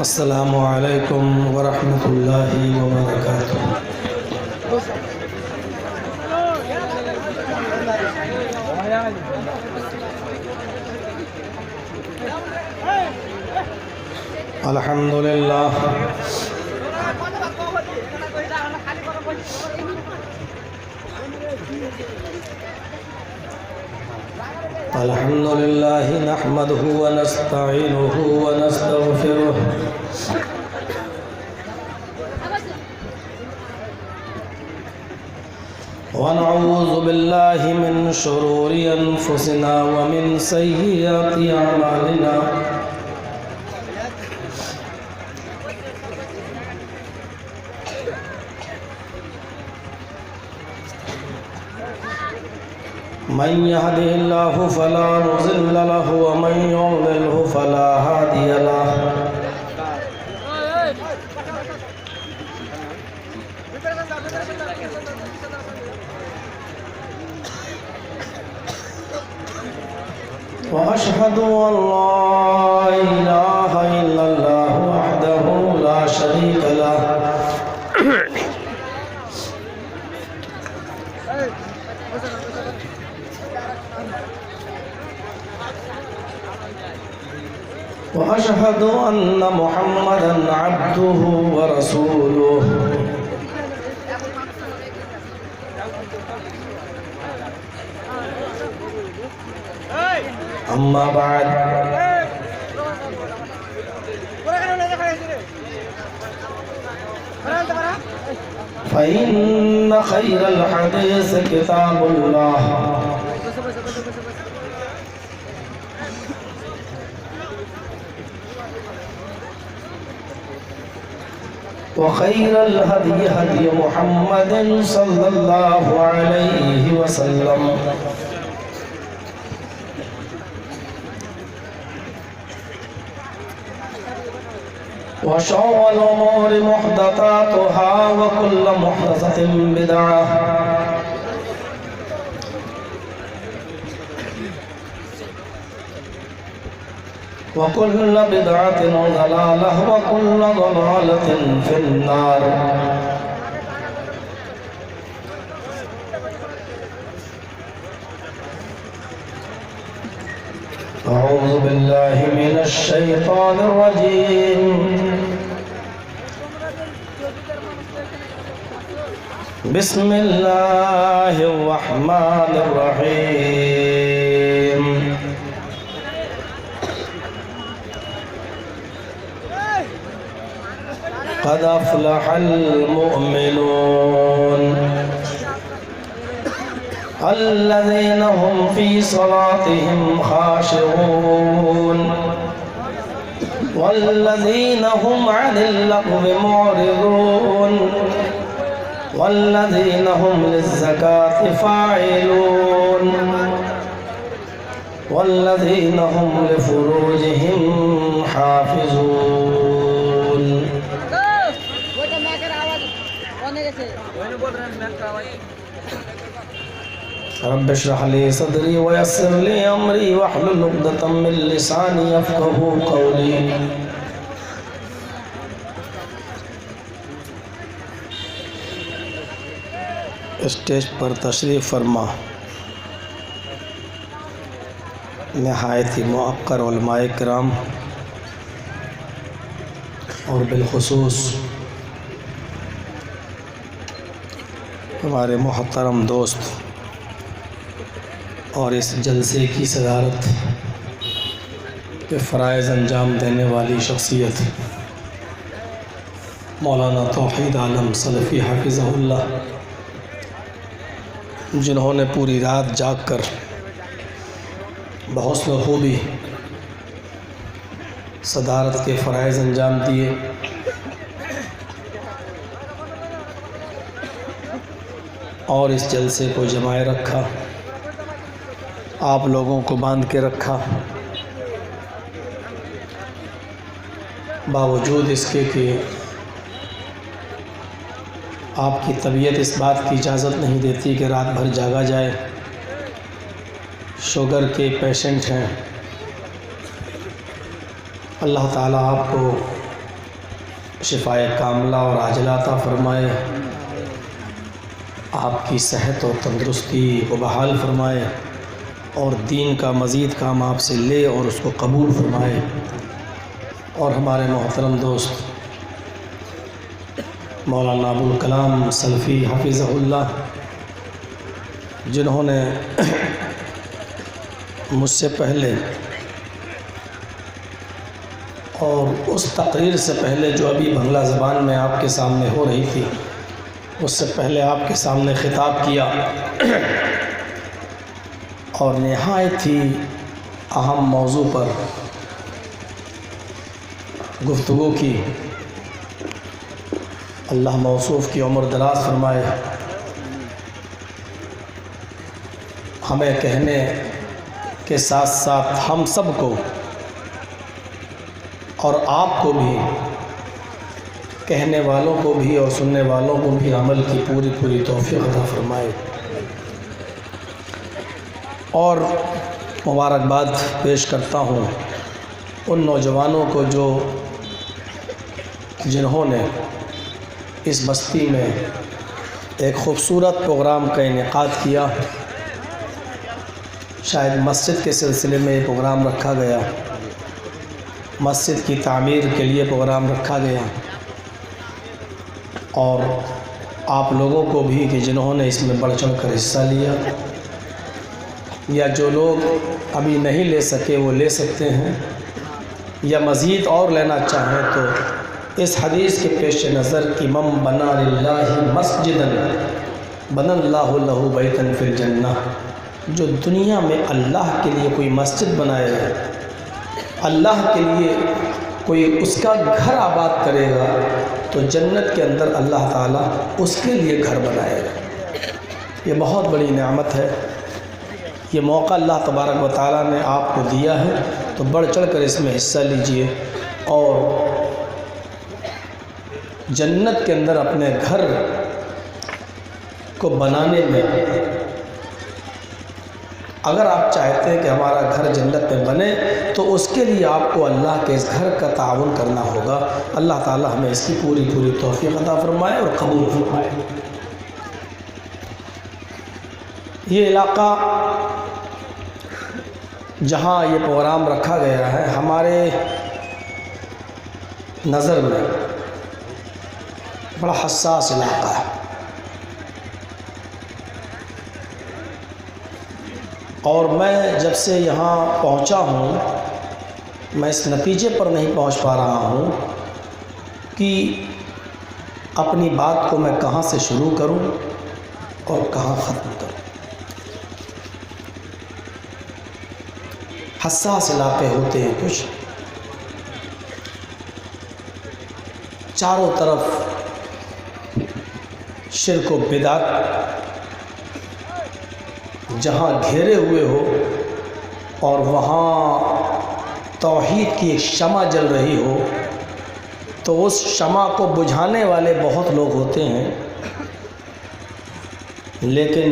अस्सलामु अलैकुम वरहमतुल्लाहि वबरकातुह। अल्हम्दुलिल्लाह अल्हम्दुलिल्लाह नहमदुहु व नस्तईनुहु व नस्तगफिरुह व नऊज़ु बिल्लाहि मिन शुरूरि अनफुसिना व मिन सय्यिआति अमालिना मन यहदिहिल्लाहु फला मुज़िल्ल लहु व मन युज़लिल्हु फला हादिय लहु। व अशहदु अन ला इलाहा इल्लल्लाह वहदहु ला शरीक लहु व अशहदु अन्न मुहम्मदन अब्दुहु व रसूलुहु। अम्मा बाद फ़इन्न खैरल हदीस किताबुल्लाह व खैरल हदी हदी मुहम्मदिन सल्लल्लाहु अलैहि वसल्लम व शर्रुल उमूरि मुहदसातुहा व कुल्लु मुहदसतिन बिदअह व कुल्लु बिदअतिन ज़लालह व कुल्लु ज़लालतिन फिन्नार। अऊज़ु बिल्लाहि मिनश शैतानिर रजीम। बिस्मिल्लाहिर रहमानिर रहीम। क़द अफ़लहल मुअमिनून अल्लज़ीना हुम फ़ी सलातिहिम ख़ाशिऊन वल्लज़ीना हुम अनिल लग़्वी मुअरिज़ून वल्लज़ीना हुम लिज़्ज़काति फ़ाइलून वल्लज़ीना हुम लिफ़ुरूजिहिम हाफ़िज़ून। रब्बि इश्रह ली सदरी व यस्सिर ली अमरी वहलुल उक़दतम मिन लिसानी यफ़क़हू क़ौली। स्टेज पर तशरीफ़ फरमा नहायत ही मुअक्कर उलमाए किराम और बिलखुसूस हमारे मोहतरम दोस्त और इस जलसे की सदारत पे फ़राइज़ अंजाम देने वाली शख्सियत मौलाना तौहीद आलम सलफ़ी हाफ़िज़हुल्लाह, जिन्होंने पूरी रात जाग कर बहुस्न खूबी सदारत के फ़राइज़ अंजाम दिए। और इस जलसे को जमाए रखा, आप लोगों को बांध के रखा, बावजूद इसके कि आपकी तबीयत इस बात की इजाज़त नहीं देती कि रात भर जागा जाए। शुगर के पेशेंट हैं। अल्लाह ताला आपको शिफाए कामला और आजिला अता फ़रमाए, आपकी सेहत और तंदुरुस्ती को बहाल फ़रमाए और दीन का मज़ीद काम आपसे ले और उसको कबूल फ़रमाए। और हमारे मोहतरम दोस्त मौलाना अबुल कलाम सल्फ़ी हफ़िज़हुल्लाह, जिन्होंने मुझसे पहले और उस तकरीर से पहले जो अभी बांग्ला ज़बान में आपके सामने हो रही थी, उससे पहले आपके सामने ख़िताब किया और नहायत ही अहम मौजू पर गुफ्तगू की। अल्लाह मौसूफ़ की उम्र दराज फरमाए। हमें कहने के साथ साथ हम सब को और आपको भी, कहने वालों को भी और सुनने वालों को भी अमल की पूरी पूरी तौफ़ीक़ अता फ़रमाए। और मुबारकबाद पेश करता हूँ उन नौजवानों को जिन्होंने इस बस्ती में एक ख़ूबसूरत प्रोग्राम का इनेकाद किया। शायद मस्जिद के सिलसिले में ये प्रोग्राम रखा गया, मस्जिद की तामीर के लिए प्रोग्राम रखा गया। और आप लोगों को भी कि जिन्होंने इसमें बढ़ चढ़ कर हिस्सा लिया, या जो लोग अभी नहीं ले सके वो ले सकते हैं, या मज़ीद और लेना चाहें तो इस हदीस के पेश नज़र कि मम बना लिल्लाहि मस्जिदन बनल्लाहु लहू बैतन फिल जन्नह, जो दुनिया में अल्लाह के लिए कोई मस्जिद बनाएगा, अल्लाह के लिए कोई उसका घर आबाद करेगा, तो जन्नत के अंदर अल्लाह ताला उसके लिए घर बनाएगा। ये बहुत बड़ी नेमत है। ये मौका अल्लाह तबारक व तआला ने आपको दिया है, तो बढ़ चढ़ कर इसमें हिस्सा लीजिए और जन्नत के अंदर अपने घर को बनाने में, अगर आप चाहते हैं कि हमारा घर जन्नत में बने, तो उसके लिए आपको अल्लाह के इस घर का ताउन करना होगा। अल्लाह ताला हमें इसकी पूरी पूरी तौफ़ीक़ अता फ़रमाए और कबूल फ़रमाए। ये इलाक़ा जहाँ ये प्रोग्राम रखा गया है, हमारे नज़र में बड़ा हसास इलाक़ा है। और मैं जब से यहाँ पहुँचा हूँ, मैं इस नतीजे पर नहीं पहुँच पा रहा हूँ कि अपनी बात को मैं कहाँ से शुरू करूँ और कहाँ ख़त्म करूँ। हसास इलाक़े होते हैं कुछ, चारों तरफ शिर्क व बिदअत जहाँ घेरे हुए हो और वहाँ तौहीद की एक शमा जल रही हो, तो उस शमा को बुझाने वाले बहुत लोग होते हैं, लेकिन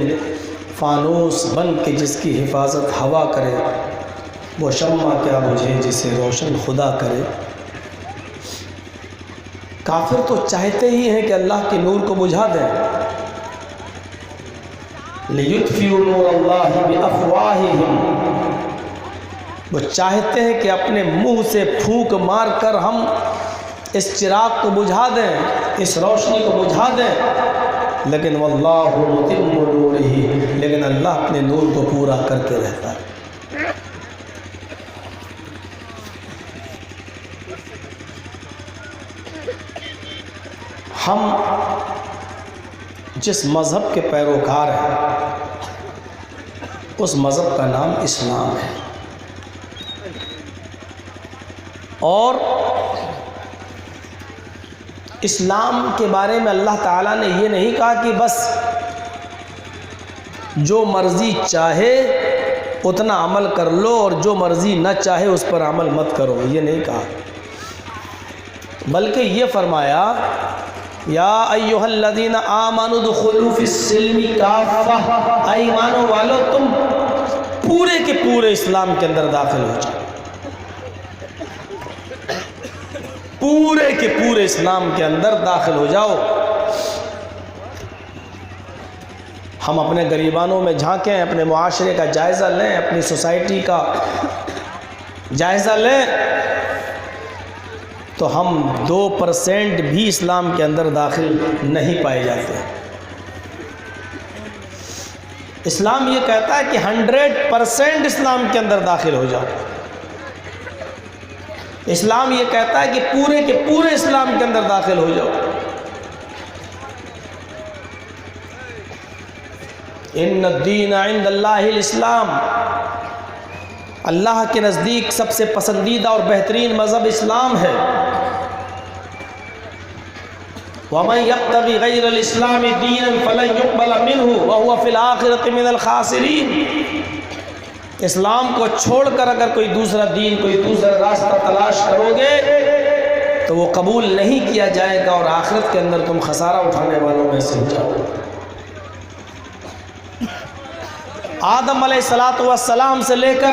फ़ानूस बन के जिसकी हिफाजत हवा करे, वो शम्मा क्या बुझे जिसे रोशन खुदा करे। काफिर तो चाहते ही हैं कि अल्लाह के नूर को बुझा दें। लियुत्फ़िउ नूरल्लाहि बिअफ़वाहिहिम, वो चाहते हैं कि अपने मुंह से फूंक मार कर हम इस चिराग को बुझा दें, इस रोशनी को बुझा दें, लेकिन वल्लाहु मुतिम्मु नूरिही, लेकिन अल्लाह अपने नूर को पूरा करके रहता है। हम जिस मज़हब के पैरोकार हैं, उस मज़हब का नाम इस्लाम है। और इस्लाम के बारे में अल्लाह ताला ने ये नहीं कहा कि बस जो मर्ज़ी चाहे उतना अमल कर लो और जो मर्ज़ी न चाहे उस पर अमल मत करो, ये नहीं कहा, बल्कि ये फरमाया या अय्युहल्लज़ीना आमनु दुखुलू फिस्सिल्मि काफ़ा, ईमानो वालो तुम पूरे के पूरे इस्लाम के अंदर दाखिल हो जाओ, पूरे के पूरे इस्लाम के अंदर दाखिल हो जाओ। हम अपने गरीबानों में झांकें, अपने मुआशरे का जायज़ा लें, अपनी सोसाइटी का जायज़ा लें, तो हम 2% भी इस्लाम के अंदर दाखिल नहीं पाए जाते। इस्लाम ये कहता है कि 100% इस्लाम के अंदर दाखिल हो जाओ। इस्लाम ये कहता है कि पूरे के पूरे इस्लाम के अंदर दाखिल हो जाओ। इन्न दीन इंदल्लाहिल इस्लाम, अल्लाह के नज़दीक सबसे पसंदीदा और बेहतरीन मज़हब इस्लाम है। वमन यब्तगी गैरल इस्लामी दीनन फलन युक़बल मिन्हु व हुवा फ़िल आखिरति मिनल खासिरीन। इस्लाम को छोड़कर अगर कोई दूसरा दीन, कोई दूसरा रास्ता तलाश करोगे तो वो कबूल नहीं किया जाएगा और आखिरत के अंदर तुम खसारा उठाने वालों में से हो जाओगे। आदम अलैहिस्सलातु वस्सलाम से लेकर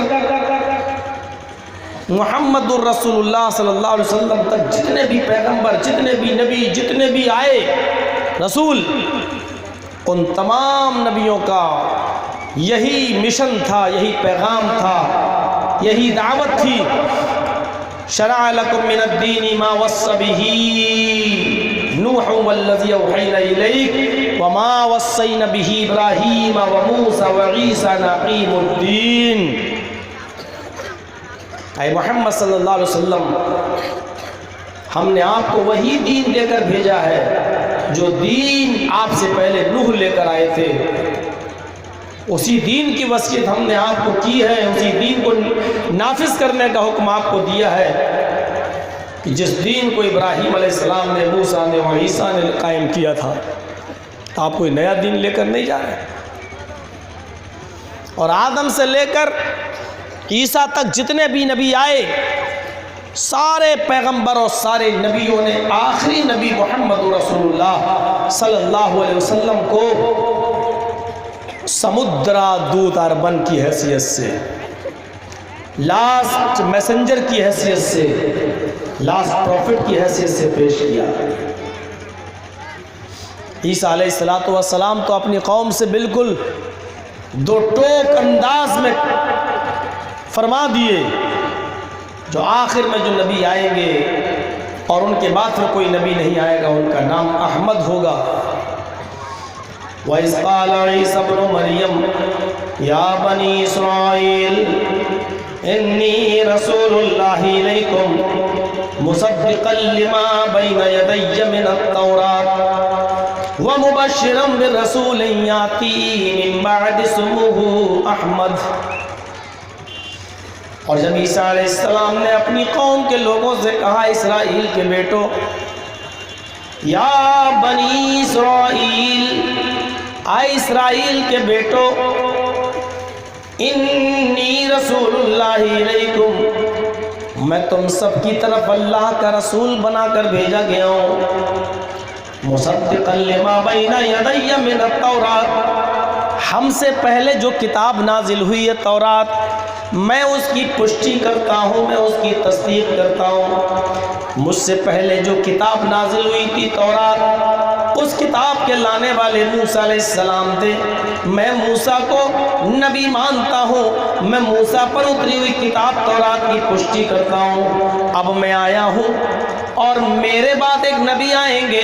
मुहम्मदुर रसूलुल्लाह सल्लल्लाहु अलैहि वसल्लम तक जितने भी पैगंबर, जितने भी नबी, जितने भी आए रसूल, उन तमाम नबियों का यही मिशन था, यही पैगाम था, यही दावत थी। शरअ लकुम मिनद्दीनि मा वस्सा बिही नूह वल्लज़ी औहैना इलैक वमा वस्सैना बिही इब्राहीम व मूसा व ईसा अन अक़ीमुद्दीन। ऐ मोहम्मद सल्लल्लाहु अलैहि वसल्लम, हमने आपको वही दीन लेकर भेजा है जो दीन आपसे पहले नूह लेकर आए थे। उसी दीन की वसीयत हमने आपको की है, उसी दीन को नाफिज करने का हुक्म आपको दिया है कि जिस दीन को इब्राहीम अलैहिस्सलाम ने, मूसा ने और ईसा ने कायम किया था। आप कोई नया दीन लेकर नहीं जा रहे। और आदम से लेकर ईसा तक जितने भी नबी आए, सारे पैगंबर और सारे नबियों ने आखिरी नबी मोहम्मद रसूलुल्लाह सल्लल्लाहु अलैहि वसल्लम को समुद्रा दूत अरबन की हैसियत से, लास्ट मैसेंजर की हैसियत से, लास्ट प्रॉफिट की हैसियत से पेश किया। ईसा अलैहिस्सलातु वस्सलाम तो अपनी कौम से बिल्कुल दो टोक अंदाज में फरमा दिए, जो आखिर में जो नबी आएंगे और उनके बाद फिर कोई नबी नहीं आएगा, उनका नाम अहमद होगा। वइज़ क़ाल ईसा इब्नु मरियम या बनी इस्राईल इन्नी रसूलुल्लाहि इलैकुम मुसद्दिक़न लिमा बैन यदैया मिनत-तौरात व मुबश्शिरन बिरसूलिन याती मिन बअदि इस्मुहु अहमद। और जब ईसा अलैहिस्सलाम ने अपनी कौम के लोगों से कहा, इस्राइल के बेटो, या बनी इस्राइल, आए इस्राइल के बेटो, इन्नी रसूलुल्लाहि इलैकुम, मैं तुम सब की तरफ अल्लाह का रसूल बनाकर भेजा गया हूँ। मुसद्दिक़न लिमा बैना यदैया मिनत-तौरात, हमसे पहले जो किताब नाजिल हुई है तौरात, मैं उसकी पुष्टि करता हूँ, मैं उसकी तस्दीक करता हूँ। मुझसे पहले जो किताब नाजिल हुई थी तौरात, उस किताब के लाने वाले मूसा अलैहिस्सलाम थे। मैं मूसा को नबी मानता हूँ, मैं मूसा पर उतरी हुई किताब तौरात की पुष्टि करता हूँ। अब मैं आया हूँ और मेरे बाद एक नबी आएंगे,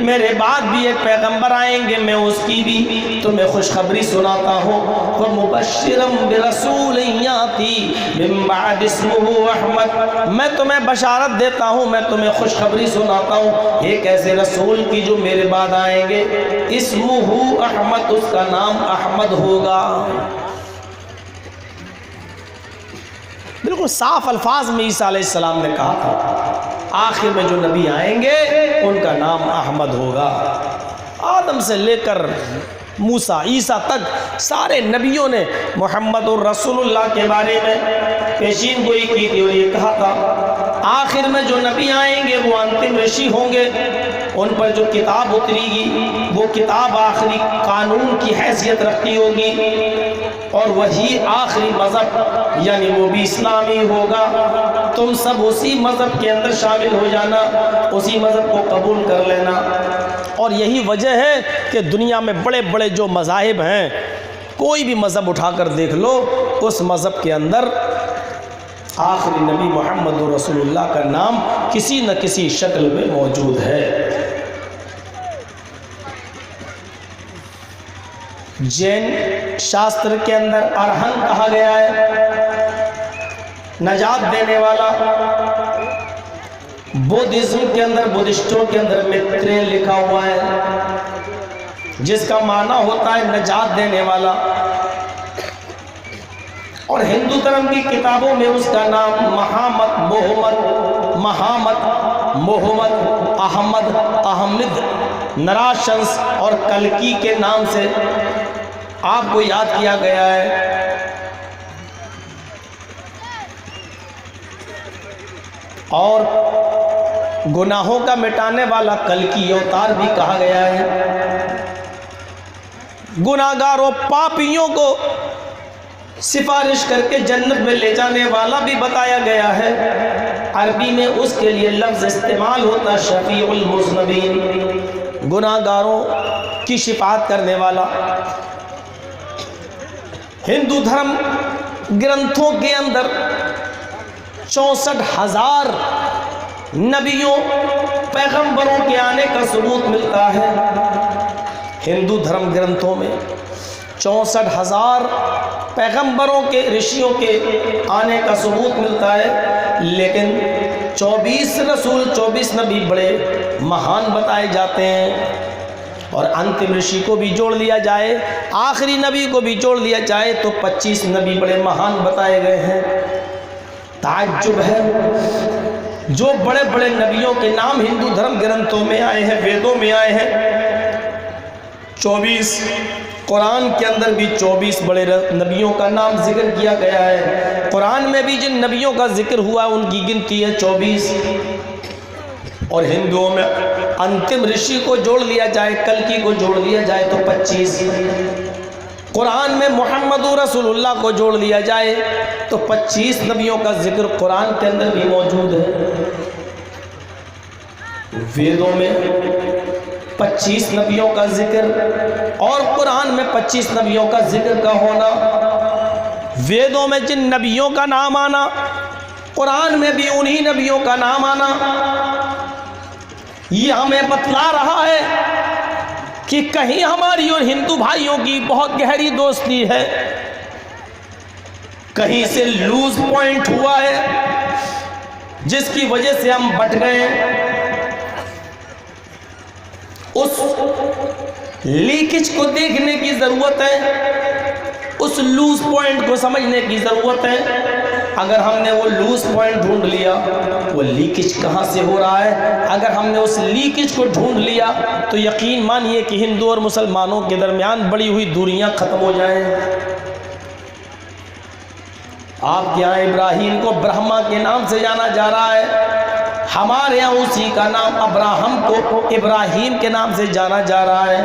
मेरे बाद भी एक पैगंबर आएंगे, मैं उसकी भी तुम्हें खुशखबरी सुनाता हूँ। वह मुबश्शिरम बिरसूलिन याती मिन बअदि इस्मुहु अहमद, मैं तुम्हें बशारत देता हूँ, मैं तुम्हें खुशखबरी सुनाता हूँ एक ऐसे रसूल की जो मेरे बाद आएंगे। इस्मुहु अहमद, उसका नाम अहमद होगा। बिल्कुल साफ अल्फाज में ईसा अलैहिस्सलाम ने कहा था, आखिर में जो नबी आएंगे उनका नाम अहमद होगा। आदम से लेकर मूसा ईसा तक सारे नबियों ने मोहम्मद और रसूलुल्लाह के बारे में पेशीन गोई की थी और ये कहा था आखिर में जो नबी आएंगे वो अंतिम ऋषि होंगे, उन पर जो किताब उतरेगी वो किताब आखिरी कानून की हैसियत रखती होगी और वही आखिरी मज़हब यानी वो भी इस्लामी होगा। तुम सब उसी मज़हब के अंदर शामिल हो जाना, उसी मज़हब को कबूल कर लेना। और यही वजह है कि दुनिया में बड़े बड़े जो मज़ाहिब हैं, कोई भी मज़हब उठाकर देख लो, उस मज़हब के अंदर आखिरी नबी मोहम्मद रसूलुल्लाह का नाम किसी न किसी शक्ल में मौजूद है। जैन शास्त्र के अंदर अरहंत कहा गया है, नजात देने वाला। बुद्धिज्म के अंदर, बुद्धिस्टों के अंदर मैत्रेय लिखा हुआ है जिसका माना होता है नजात देने वाला। और हिंदू धर्म की किताबों में उसका नाम मोहम्मद, अहमद, अहमद, नराशंस और कल्की के नाम से आपको याद किया गया है। और गुनाहों का मिटाने वाला कल्की अवतार भी कहा गया है। गुनाहगारों पापियों को सिफारिश करके जन्नत में ले जाने वाला भी बताया गया है। अरबी में उसके लिए लफ्ज़ इस्तेमाल होता है शफीउल मुज़नबीन, गुनाहगारों की शिफात करने वाला। हिंदू धर्म ग्रंथों के अंदर 64,000 नबियों पैगंबरों के आने का सबूत मिलता है। हिंदू धर्म ग्रंथों में 64,000 पैगंबरों के, ऋषियों के आने का सबूत मिलता है, लेकिन 24 रसूल, 24 नबी बड़े महान बताए जाते हैं। और अंतिम ऋषि को भी जोड़ लिया जाए, आखिरी नबी को भी जोड़ लिया जाए तो 25 नबी बड़े महान बताए गए हैं। ताज्जुब है जो बड़े बड़े नबियों के नाम हिंदू धर्म ग्रंथों में आए हैं, वेदों में आए हैं। 24 कुरान के अंदर भी 24 बड़े नबियों का नाम जिक्र किया गया है। कुरान में भी जिन नबियों का जिक्र हुआ उनकी गिनती है 24। और हिंदुओं में अंतिम ऋषि को जोड़ लिया जाए, कल्की को जोड़ लिया जाए तो 25। कुरान में मोहम्मद रसूलुल्लाह को जोड़ लिया जाए तो 25 नबियों का जिक्र कुरान के अंदर भी मौजूद है। वेदों में 25 नबियों का जिक्र और कुरान में 25 नबियों का जिक्र का होना, वेदों में जिन नबियों का नाम आना, कुरान में भी उन्हीं नबियों का नाम आना, ये हमें बतला रहा है कि कहीं हमारी और हिंदू भाइयों की बहुत गहरी दोस्ती है, कहीं से लूज पॉइंट हुआ है जिसकी वजह से हम बट गए। उस लीकेज को देखने की ज़रूरत है, उस लूज पॉइंट को समझने की ज़रूरत है। अगर हमने वो लूज पॉइंट ढूंढ लिया, वो लीकेज कहाँ से हो रहा है, अगर हमने उस लीकेज को ढूंढ लिया तो यकीन मानिए कि हिंदू और मुसलमानों के दरमियान बढ़ी हुई दूरियां ख़त्म हो जाएं। आपके यहाँ इब्राहिम को ब्रह्मा के नाम से जाना जा रहा है, हमारे यहाँ उसी का नाम अब्राहम को इब्राहिम के नाम से जाना जा रहा है।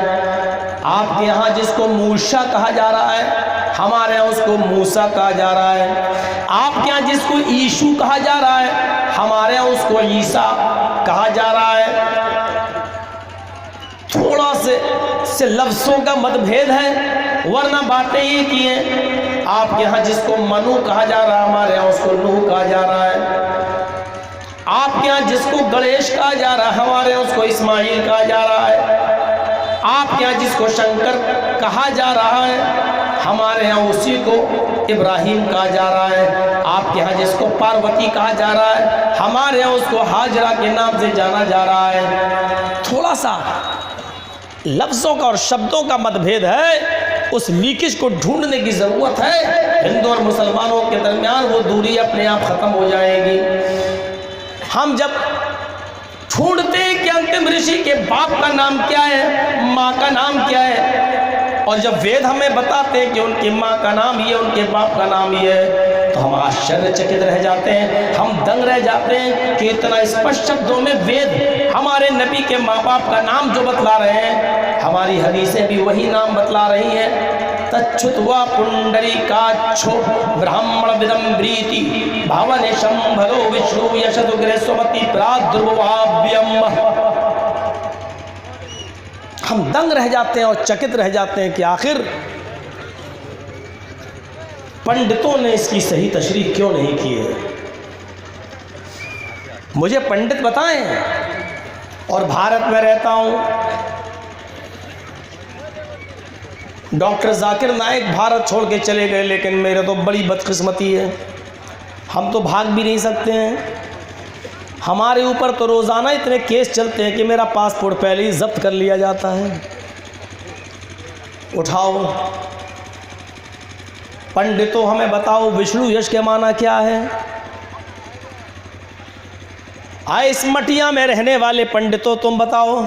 आपके यहाँ जिसको मूसा कहा जा रहा है, हमारे यहाँ उसको मूसा कहा जा रहा है। आपके यहाँ जिसको यीशु कहा जा रहा है, हमारे यहाँ उसको ईसा कहा जा रहा है। थोड़ा से लफ्ज़ों का मतभेद है, वरना बातें एक ही हैं। आपके यहाँ जिसको मनु कहा जा रहा है, हमारे यहाँ उसको नूह कहा जा रहा है। आपके यहाँ जिसको गणेश कहा जा रहा है, हमारे यहाँ उसको इस्माइल कहा जा रहा है। आपके यहाँ जिसको शंकर कहा जा रहा है, हमारे यहाँ उसी को इब्राहिम कहा जा रहा है। आपके यहाँ जिसको पार्वती कहा जा रहा है, हमारे यहाँ उसको हाजरा के नाम से जाना जा रहा है। थोड़ा सा लफ्ज़ों का और शब्दों का मतभेद है, उस लीकेज को ढूंढने की ज़रूरत है। हिंदू और मुसलमानों के दरमियान वो दूरी अपने आप ख़त्म हो जाएगी। हम जब ढूंढते हैं कि अंतिम ऋषि के बाप का नाम क्या है, माँ का नाम क्या है, और जब वेद हमें बताते हैं कि उनकी माँ का नाम ये, उनके बाप का नाम ये है, तो हम आश्चर्यचकित रह जाते हैं, हम दंग रह जाते हैं कि इतना स्पष्ट शब्दों में वेद हमारे नबी के माँ बाप का नाम जो बतला रहे हैं, हमारी हदीसें भी वही नाम बतला रही हैं। तच्छ्रुत्वा पुंडरीकाक्षो ब्राह्मण विदम्ब्रीति भावने शंभरो विष्णु यशदुग्रे सुमति प्रादुर्भाव्यम। हम दंग रह जाते हैं और चकित रह जाते हैं कि आखिर पंडितों ने इसकी सही तशरीह क्यों नहीं की है। मुझे पंडित बताएं, और भारत में रहता हूं। डॉक्टर जाकिर नाइक भारत छोड़ के चले गए, लेकिन मेरे तो बड़ी बदकिस्मती है, हम तो भाग भी नहीं सकते हैं। हमारे ऊपर तो रोज़ाना इतने केस चलते हैं कि मेरा पासपोर्ट पहले ही जब्त कर लिया जाता है। उठाओ पंडितों, हमें बताओ विष्णु यश के माना क्या है। आए इस मटिया में रहने वाले पंडितों, तुम बताओ।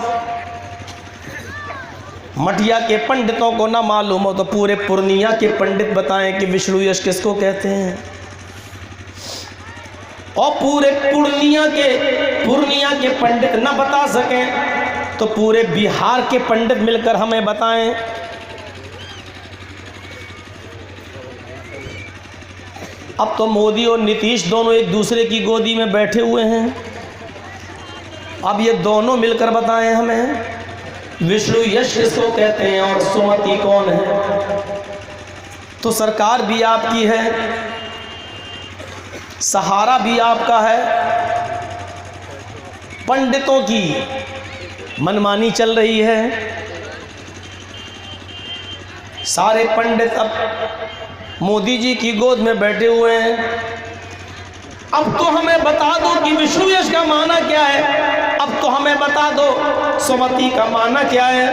मटिया के पंडितों को ना मालूम हो तो पूरे पूर्णिया के पंडित बताएं कि विष्णु यश किसको कहते हैं। और पूरे पूर्णिया के पंडित ना बता सकें तो पूरे बिहार के पंडित मिलकर हमें बताएं। अब तो मोदी और नीतीश दोनों एक दूसरे की गोदी में बैठे हुए हैं। अब ये दोनों मिलकर बताएं हमें विष्णु यश किसको कहते हैं और सुमति कौन है। तो सरकार भी आपकी है, सहारा भी आपका है, पंडितों की मनमानी चल रही है। सारे पंडित अब मोदी जी की गोद में बैठे हुए हैं। अब तो हमें बता दो कि विष्णु यश का माना क्या है, अब तो हमें बता दो सुमति का माना क्या है।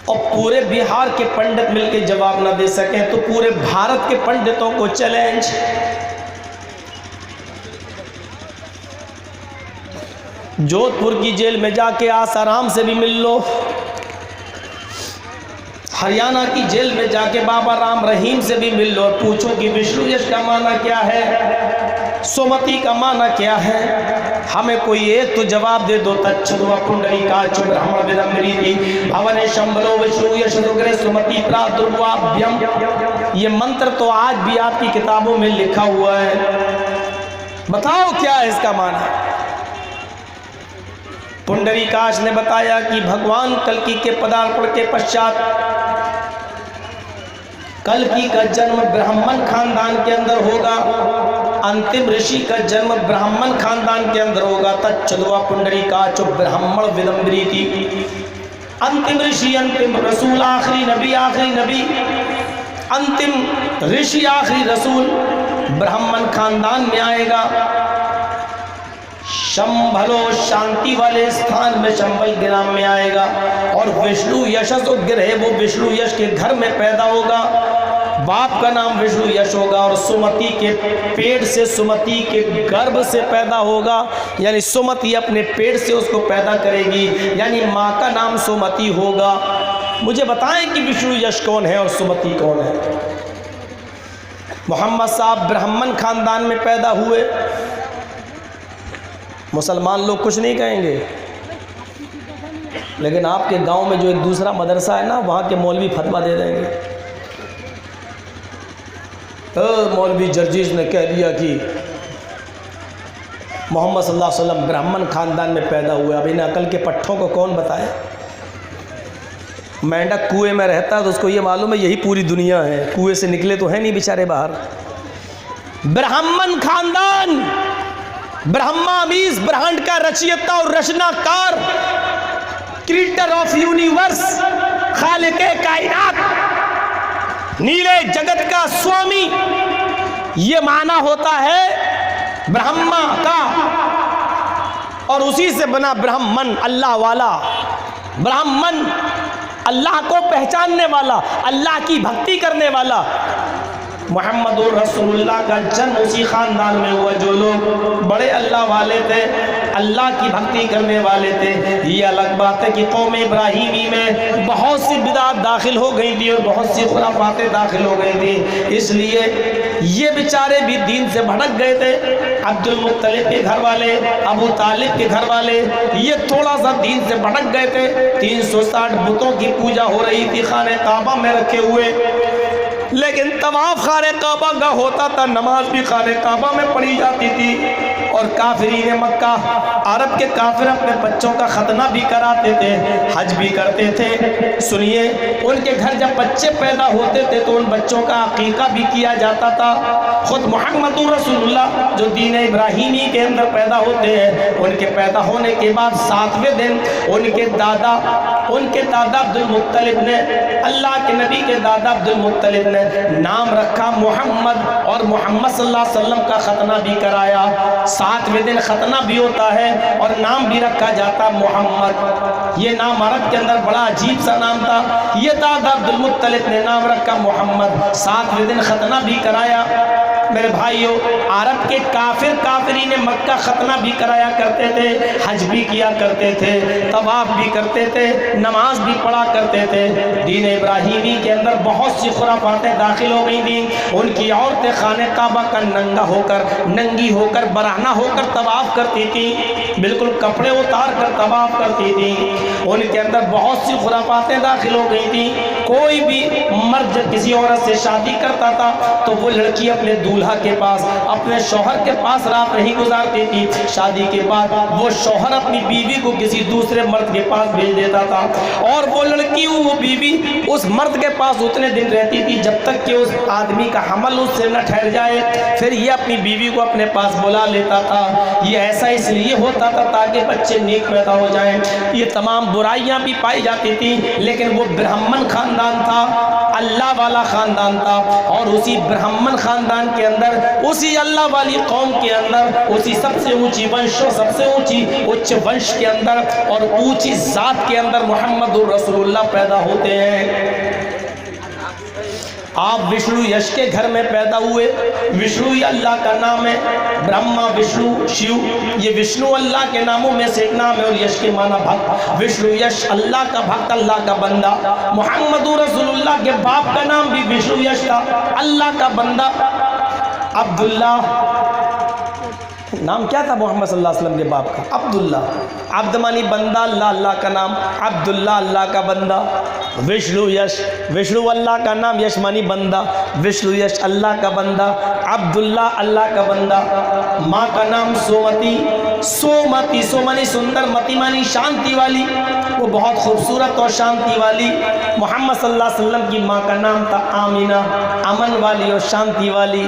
और पूरे बिहार के पंडित मिलकर जवाब ना दे सकें तो पूरे भारत के पंडितों को चैलेंज। जोधपुर की जेल में जाके आसाराम से भी मिल लो, हरियाणा की जेल में जाके बाबा राम रहीम से भी मिल लो और पूछो कि विष्णु यश का माना क्या है, सुमति का माना क्या है। हमें कोई एक तो जवाब दे दो। तच्छ्रुत्वा पुंडरीकाक्षो ब्राह्मण विदम्ब्रीति भावने शंभरो विष्णु यशदुग्रे सुमति प्रादुर्भाव्यम। ये मंत्र तो आज भी आपकी किताबों में लिखा हुआ है, बताओ क्या है इसका माना। पुंडरीकाक्ष ने बताया कि भगवान कल्कि के पदार्पण के पश्चात कल्कि का जन्म ब्राह्मण खानदान के अंदर होगा, अंतिम ऋषि का जन्म ब्राह्मण खानदान के अंदर होगा। तच्छ्रुत्वा पुंडरीकाक्षो ब्राह्मण विदम्ब्रीति। अंतिम ऋषि, अंतिम रसूल, आखिरी नबी, अंतिम ऋषि, आखिरी रसूल ब्राह्मण खानदान में आएगा। शंभलो शांति वाले स्थान में शंभल ग्राम में आएगा। और विष्णु यशदुग्र है, वो विष्णु यश के घर में पैदा होगा। बाप का नाम विष्णु यश होगा और सुमति के पेट से, सुमति के गर्भ से पैदा होगा, यानी सुमति अपने पेट से उसको पैदा करेगी, यानी माँ का नाम सुमति होगा। मुझे बताएं कि विष्णु यश कौन है और सुमति कौन है। मोहम्मद साहब ब्राह्मण खानदान में पैदा हुए, मुसलमान लोग कुछ नहीं कहेंगे, लेकिन आपके गांव में जो एक दूसरा मदरसा है ना, वहाँ के मौलवी फतवा दे देंगे। मौलवी जर्जीज ने कह दिया कि मोहम्मद सल्लल्लाहु अलैहि वसल्लम ब्राह्मण खानदान में पैदा हुए। अब इन अकल के पट्ठों को कौन बताए। मेंढक कुएं में रहता है तो उसको ये मालूम है यही पूरी दुनिया है, कुएं से निकले तो है नहीं बेचारे बाहर। ब्राह्मण खानदान, ब्रह्मा मीज ब्रह्मांड का रचयिता और रचनाकार, क्रिएटर ऑफ यूनिवर्स, खालिके कायनात, नीले जगत का स्वामी, ये माना होता है ब्रह्मा का। और उसी से बना ब्राह्मण, अल्लाह वाला ब्राह्मण। अल्लाह को पहचानने वाला, अल्लाह की भक्ति करने वाला। मुहम्मदुर रसूलुल्लाह का जन्म उसी ख़ानदान में हुआ जो लोग बड़े अल्लाह वाले थे, अल्लाह की भक्ति करने वाले थे। ये अलग बात है कि कौम इब्राहीमी में बहुत सी बिदात दाखिल हो गई थी और बहुत सी खुराफातें दाखिल हो गई थी, इसलिए ये बेचारे भी दीन से भटक गए थे। अब्दुल मुत्तलिब के घर वाले, अबू तालिब के घर वाले, ये थोड़ा सा दीन से भटक गए थे। 360 बुतों की पूजा हो रही थी खाने काबा में रखे हुए, लेकिन तवाफ खाने काबा का होता था, नमाज भी खाने काबा में पढ़ी जाती थी। और काफिरीन मक्का, अरब के काफिर अपने बच्चों का खतना भी कराते थे, हज भी करते थे। सुनिए, उनके घर जब बच्चे पैदा होते थे तो उन बच्चों का अकीका भी किया जाता था। खुद मुहम्मदुर रसूलुल्लाह जो दीन इब्राहीमी के अंदर पैदा होते हैं, उनके पैदा होने के बाद 7वें दिन उनके दादा अब्दुल मुत्तलिब ने, अल्लाह के नबी के दादा अब्दुल मुत्तलिब ने नाम रखा मोहम्मद, और मोहम्मद सल्लल्लाहु अलैहि वसल्लम का खतना भी कराया। 7वें दिन खतना भी होता है और नाम भी रखा जाता मोहम्मद। ये नाम अरब के अंदर बड़ा अजीब सा नाम था। ये दादा अब्दुल मुत्तलिब ने नाम रखा मोहम्मद, 7वें दिन खतना भी कराया। मेरे भाइयों, अरब के काफिरीन मक्का खतना भी कराया करते थे, हज भी किया करते थे, तवाफ भी करते थे, नमाज भी पढ़ा करते थे। दीन इब्राहीमी के अंदर बहुत सी खुराफातें दाखिल हो गई थी। उनकी औरतें खाने काबा का नंगी होकर बराना होकर तवाफ करती थी, बिल्कुल कपड़े उतार कर तवाफ करती थी। उनके अंदर बहुत सी खुराफातें दाखिल हो गई थी। कोई भी मर्द जब किसी औरत से शादी करता था तो वो लड़की अपने दूल्हा के पास, अपने शौहर के पास रात नहीं गुजारती थी। शादी के बाद वो शौहर अपनी बीवी को किसी दूसरे मर्द के पास भेज देता था, और वो लड़की, वो बीवी उस मर्द के पास उतने दिन रहती थी जब तक कि उस आदमी का हमल उससे न ठहर जाए। फिर ये अपनी बीवी को अपने पास बुला लेता था। ये ऐसा इसलिए होता था ताकि बच्चे नेक पैदा हो जाएं। ये तमाम बुराइयां भी पाई जाती थी, लेकिन वो ब्राह्मण खानदान था, अल्लाह वाला खानदान था। और उसी ब्राह्मण खानदान के अंदर, उसी अल्लाह वाली कौम के अंदर, उसी सबसे ऊंची वंशों, सबसे उच्च वंश के अंदर और ऊंची जात के अंदर मुहम्मदुर रसूलुल्लाह पैदा होते हैं। आप विष्णु यश के घर में पैदा हुए। विष्णु ही अल्लाह का नाम है, ब्रह्मा, विष्णु, शिव, ये विष्णु अल्लाह के नामों में से एक नाम है। और यश के माना भक्त। विष्णु यश अल्लाह का भक्त, अल्लाह का बंदा। मुहम्मदुर रसूलुल्लाह के बाप का नाम भी विष्णु यश था, अल्लाह का बंदा। अब्दुल्ला नाम क्या था मोहम्मद सल्लल्लाहु अलैहि वसल्लम के बाप का? अब्दुल्ला। अब्द मानी बंदा, अल्लाह का नाम, अब्दुल्ला अल्लाह का बंदा। विष्णु यश, विष्णु अल्लाह का नाम, यश मानी बंदा, विष्णु यश अल्लाह का बंदा, अब्दुल्ला अल्लाह का बंदा। माँ का नाम सोमती, सो मानी सुंदर, मती मानी शांति वाली, वो बहुत खूबसूरत और शांति वाली। मोहम्मद सल्लल्लाहु अलैहि वसल्लम की माँ का नाम था आमीना, अमन वाली और शांति वाली।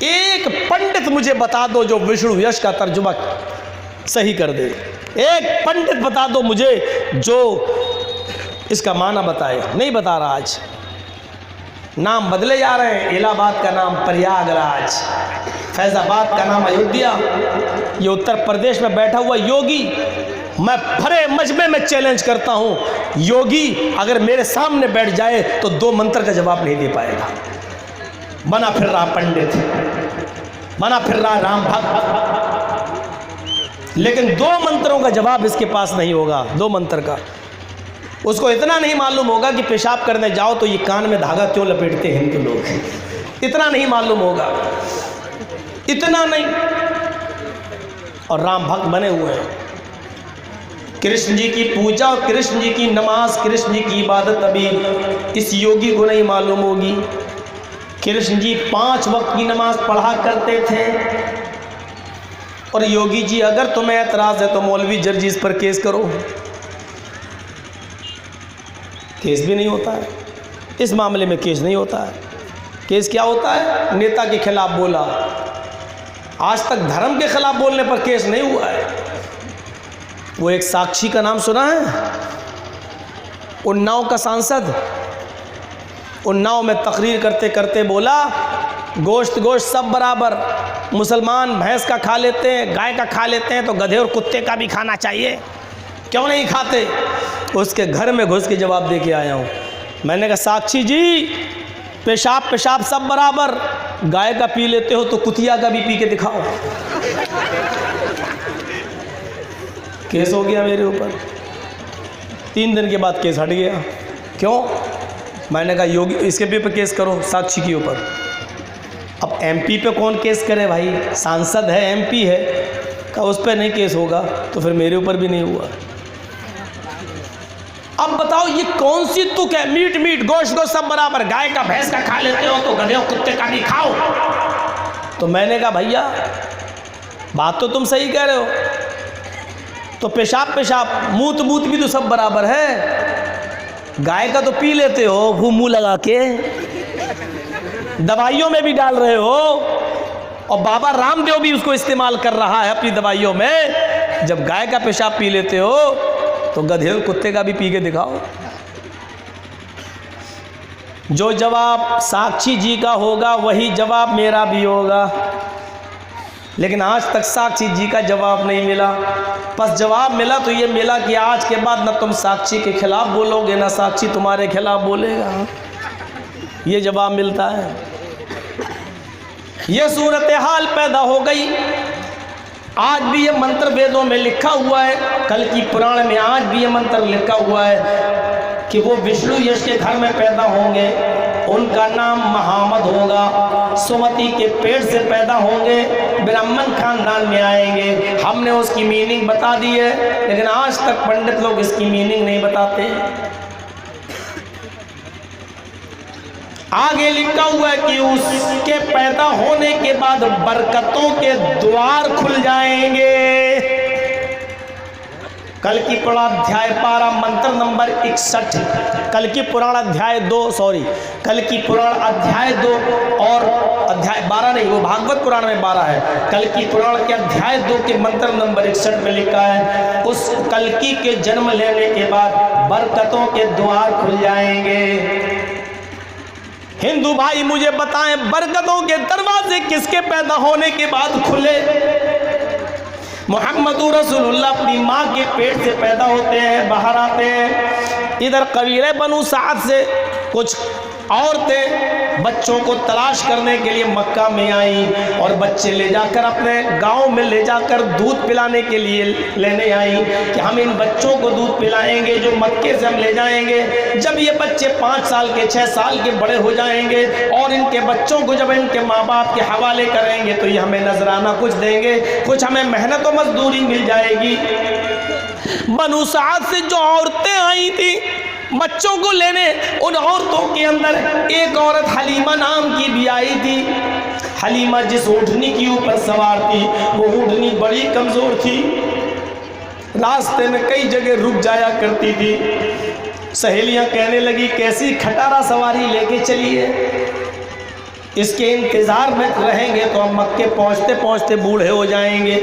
एक पंडित मुझे बता दो जो विष्णु यश का तर्जुमा सही कर दे। एक पंडित बता दो मुझे जो इसका माना बताए। नहीं बता रहा। आज नाम बदले जा रहे हैं। इलाहाबाद का नाम प्रयागराज, फैजाबाद का नाम अयोध्या। ये उत्तर प्रदेश में बैठा हुआ योगी, मैं भरे मजमे में चैलेंज करता हूँ, योगी अगर मेरे सामने बैठ जाए तो 2 मंत्र का जवाब नहीं दे पाएगा। बना फिर रहा पंडित, बना फिर रहा राम भक्त, लेकिन 2 मंत्रों का जवाब इसके पास नहीं होगा। 2 मंत्र का उसको इतना नहीं मालूम होगा कि पेशाब करने जाओ तो ये कान में धागा क्यों लपेटते हैं हिंदू लोग, इतना नहीं मालूम होगा, इतना नहीं। और राम भक्त बने हुए हैं। कृष्ण जी की पूजा और कृष्ण जी की नमाज, कृष्ण जी की इबादत अभी इस योगी को नहीं मालूम होगी। कृष्ण जी 5 वक्त की नमाज पढ़ा करते थे। और योगी जी अगर तुम्हें एतराज़ है तो मौलवी जर्जी इस पर केस करो। केस भी नहीं होता है इस मामले में, केस नहीं होता है। केस क्या होता है? नेता के खिलाफ बोला, आज तक धर्म के खिलाफ बोलने पर केस नहीं हुआ है। वो एक साक्षी का नाम सुना है? उन्नाव का सांसद, उन्नाव में तकरीर करते करते बोला, गोश्त सब बराबर, मुसलमान भैंस का खा लेते हैं, गाय का खा लेते हैं, तो गधे और कुत्ते का भी खाना चाहिए। क्यों नहीं खाते? उसके घर में घुस के जवाब दे के आया हूँ। मैंने कहा साक्षी जी, पेशाब पेशाब सब बराबर, गाय का पी लेते हो तो कुतिया का भी पी के दिखाओ। केस हो गया मेरे ऊपर। 3 दिन के बाद केस हट गया। क्यों? मैंने कहा योगी इसके पे केस करो, साक्षी के ऊपर। अब एमपी पे कौन केस करे भाई? सांसद है, एमपी है। कहा उस पर नहीं केस होगा तो फिर मेरे ऊपर भी नहीं हुआ। अब बताओ ये कौन सी तुक है? मीट मीट गोश्त गोश्त सब बराबर, गाय का भैंस का खा लेते हो तो गधे कुत्ते का भी खाओ। तो मैंने कहा भैया बात तो तुम सही कह रहे हो, तो पेशाब पेशाब मूत मूत भी तो सब बराबर है। गाय का तो पी लेते हो वो मुंह लगा के, दवाइयों में भी डाल रहे हो, और बाबा रामदेव भी उसको इस्तेमाल कर रहा है अपनी दवाइयों में। जब गाय का पेशाब पी लेते हो तो गधे और कुत्ते का भी पी के दिखाओ। जो जवाब साक्षी जी का होगा वही जवाब मेरा भी होगा, लेकिन आज तक साक्षी जी का जवाब नहीं मिला। बस जवाब मिला तो ये मिला कि आज के बाद न तुम साक्षी के खिलाफ बोलोगे न साक्षी तुम्हारे खिलाफ बोलेगा। ये जवाब मिलता है। ये सूरत हाल पैदा हो गई। आज भी ये मंत्र वेदों में लिखा हुआ है, कल की पुराण में आज भी ये मंत्र लिखा हुआ है कि वो विष्णु यश के घर में पैदा होंगे, उनका नाम महामद होगा, सुमति के पेट से पैदा होंगे, ब्राह्मण खानदान में आएंगे। हमने उसकी मीनिंग बता दी है, लेकिन आज तक पंडित लोग इसकी मीनिंग नहीं बताते। आगे लिखा हुआ है कि उसके पैदा होने के बाद बरकतों के द्वार खुल जाएंगे। कल की पुराण अध्याय 12 मंत्र नंबर 61, कल की पुराण अध्याय 2 कल की पुराण अध्याय 2 और अध्याय 12 नहीं, वो भागवत पुराण में 12 है। कल की पुराण के अध्याय 2 के मंत्र नंबर 61 में लिखा है उस कल्कि के जन्म लेने के बाद बरकतों के द्वार खुल जाएंगे। हिंदू भाई मुझे बताएं, बरकतों के दरवाजे किसके पैदा होने के बाद खुले? मोहम्मदुर रसूलुल्लाह अपनी माँ के पेट से पैदा होते हैं, बाहर आते हैं। इधर कबीले बनु साद से कुछ औरतें बच्चों को तलाश करने के लिए मक्का में आई और बच्चे ले जाकर अपने गांव में ले जाकर दूध पिलाने के लिए लेने आई कि हम इन बच्चों को दूध पिलाएंगे जो मक्के से हम ले जाएंगे। जब ये बच्चे 5 साल के 6 साल के बड़े हो जाएंगे और इनके बच्चों को जब इनके माँ बाप के हवाले करेंगे तो ये हमें नजराना कुछ देंगे, कुछ हमें मेहनत और मजदूरी मिल जाएगी। बनु साद से जो औरतें आई थी बच्चों को लेने, उन औरतों के अंदर एक औरत हलीमा नाम की भी आई थी। हलीमा जिस ऊँटनी के ऊपर सवार थी वो ऊँटनी बड़ी कमजोर थी, रास्ते में कई जगह रुक जाया करती थी। सहेलियां कहने लगी कैसी खटारा सवारी लेके चली है, इसके इंतजार में रहेंगे तो हम मक्के पहुंचते पहुंचते बूढ़े हो जाएंगे।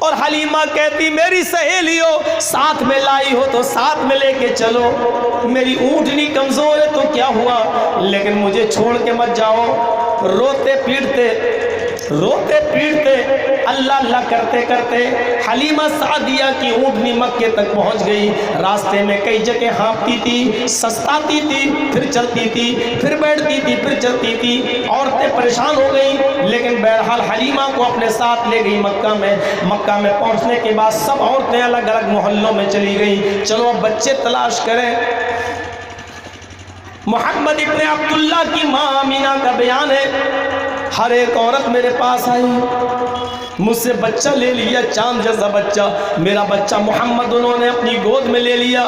और हलीमा कहती मेरी सहेलियों साथ में लाई हो तो साथ में लेके चलो, मेरी ऊँटनी कमजोर है तो क्या हुआ, लेकिन मुझे छोड़ के मत जाओ। रोते पीटते अल्लाह अल्लाह करते करते हलीमा सादिया की ऊँटनी मक्के तक पहुंच गई। रास्ते में कई जगह हाँपती थी, सस्ताती थी, फिर चलती थी, फिर बैठती थी, फिर चलती थी। औरतें परेशान हो गई, लेकिन बहरहाल हलीमा को अपने साथ ले गई मक्का में। मक्का में पहुंचने के बाद सब औरतें अलग अलग मोहल्लों में चली गई। चलो अब बच्चे तलाश करें। मोहम्मद इब्ने अब्दुल्ला की माँ अमीना का बयान है, हर एक औरत मेरे पास आई, मुझसे बच्चा ले लिया, चांद जैसा बच्चा, मेरा बच्चा मोहम्मद उन्होंने अपनी गोद में ले लिया।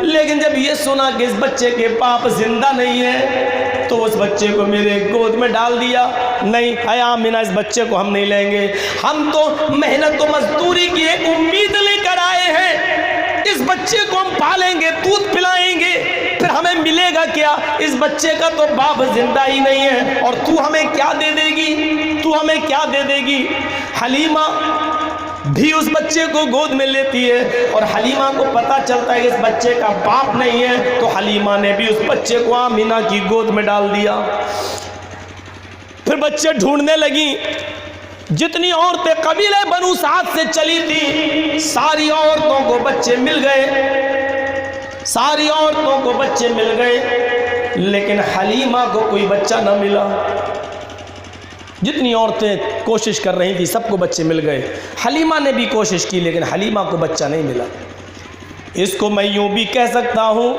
लेकिन जब ये सुना कि इस बच्चे के बाप जिंदा नहीं है तो उस बच्चे को मेरे गोद में डाल दिया। नहीं है आमिना, इस बच्चे को हम नहीं लेंगे, हम तो मेहनत और मजदूरी की एक उम्मीद लेकर आए हैं, इस बच्चे को हम पालेंगे, दूध पिलाएंगे, फिर हमें मिलेगा क्या? इस बच्चे का तो बाप जिंदा ही नहीं है और तू हमें क्या दे देगी, तू हमें क्या दे देगी? हलीमा भी उस बच्चे को गोद में लेती है और हलीमा को पता चलता है कि इस बच्चे का बाप नहीं है, तो हलीमा ने भी उस बच्चे को आमिना की गोद में डाल दिया। फिर बच्चे ढूंढने लगी, जितनी औरतें कबीले बनु साद से चली थी, सारी औरतों को बच्चे मिल गए, सारी औरतों को बच्चे मिल गए, लेकिन हलीमा को कोई बच्चा न मिला। जितनी औरतें कोशिश कर रही थी सबको बच्चे मिल गए, हलीमा ने भी कोशिश की लेकिन हलीमा को बच्चा नहीं मिला। इसको मैं यूं भी कह सकता हूँ,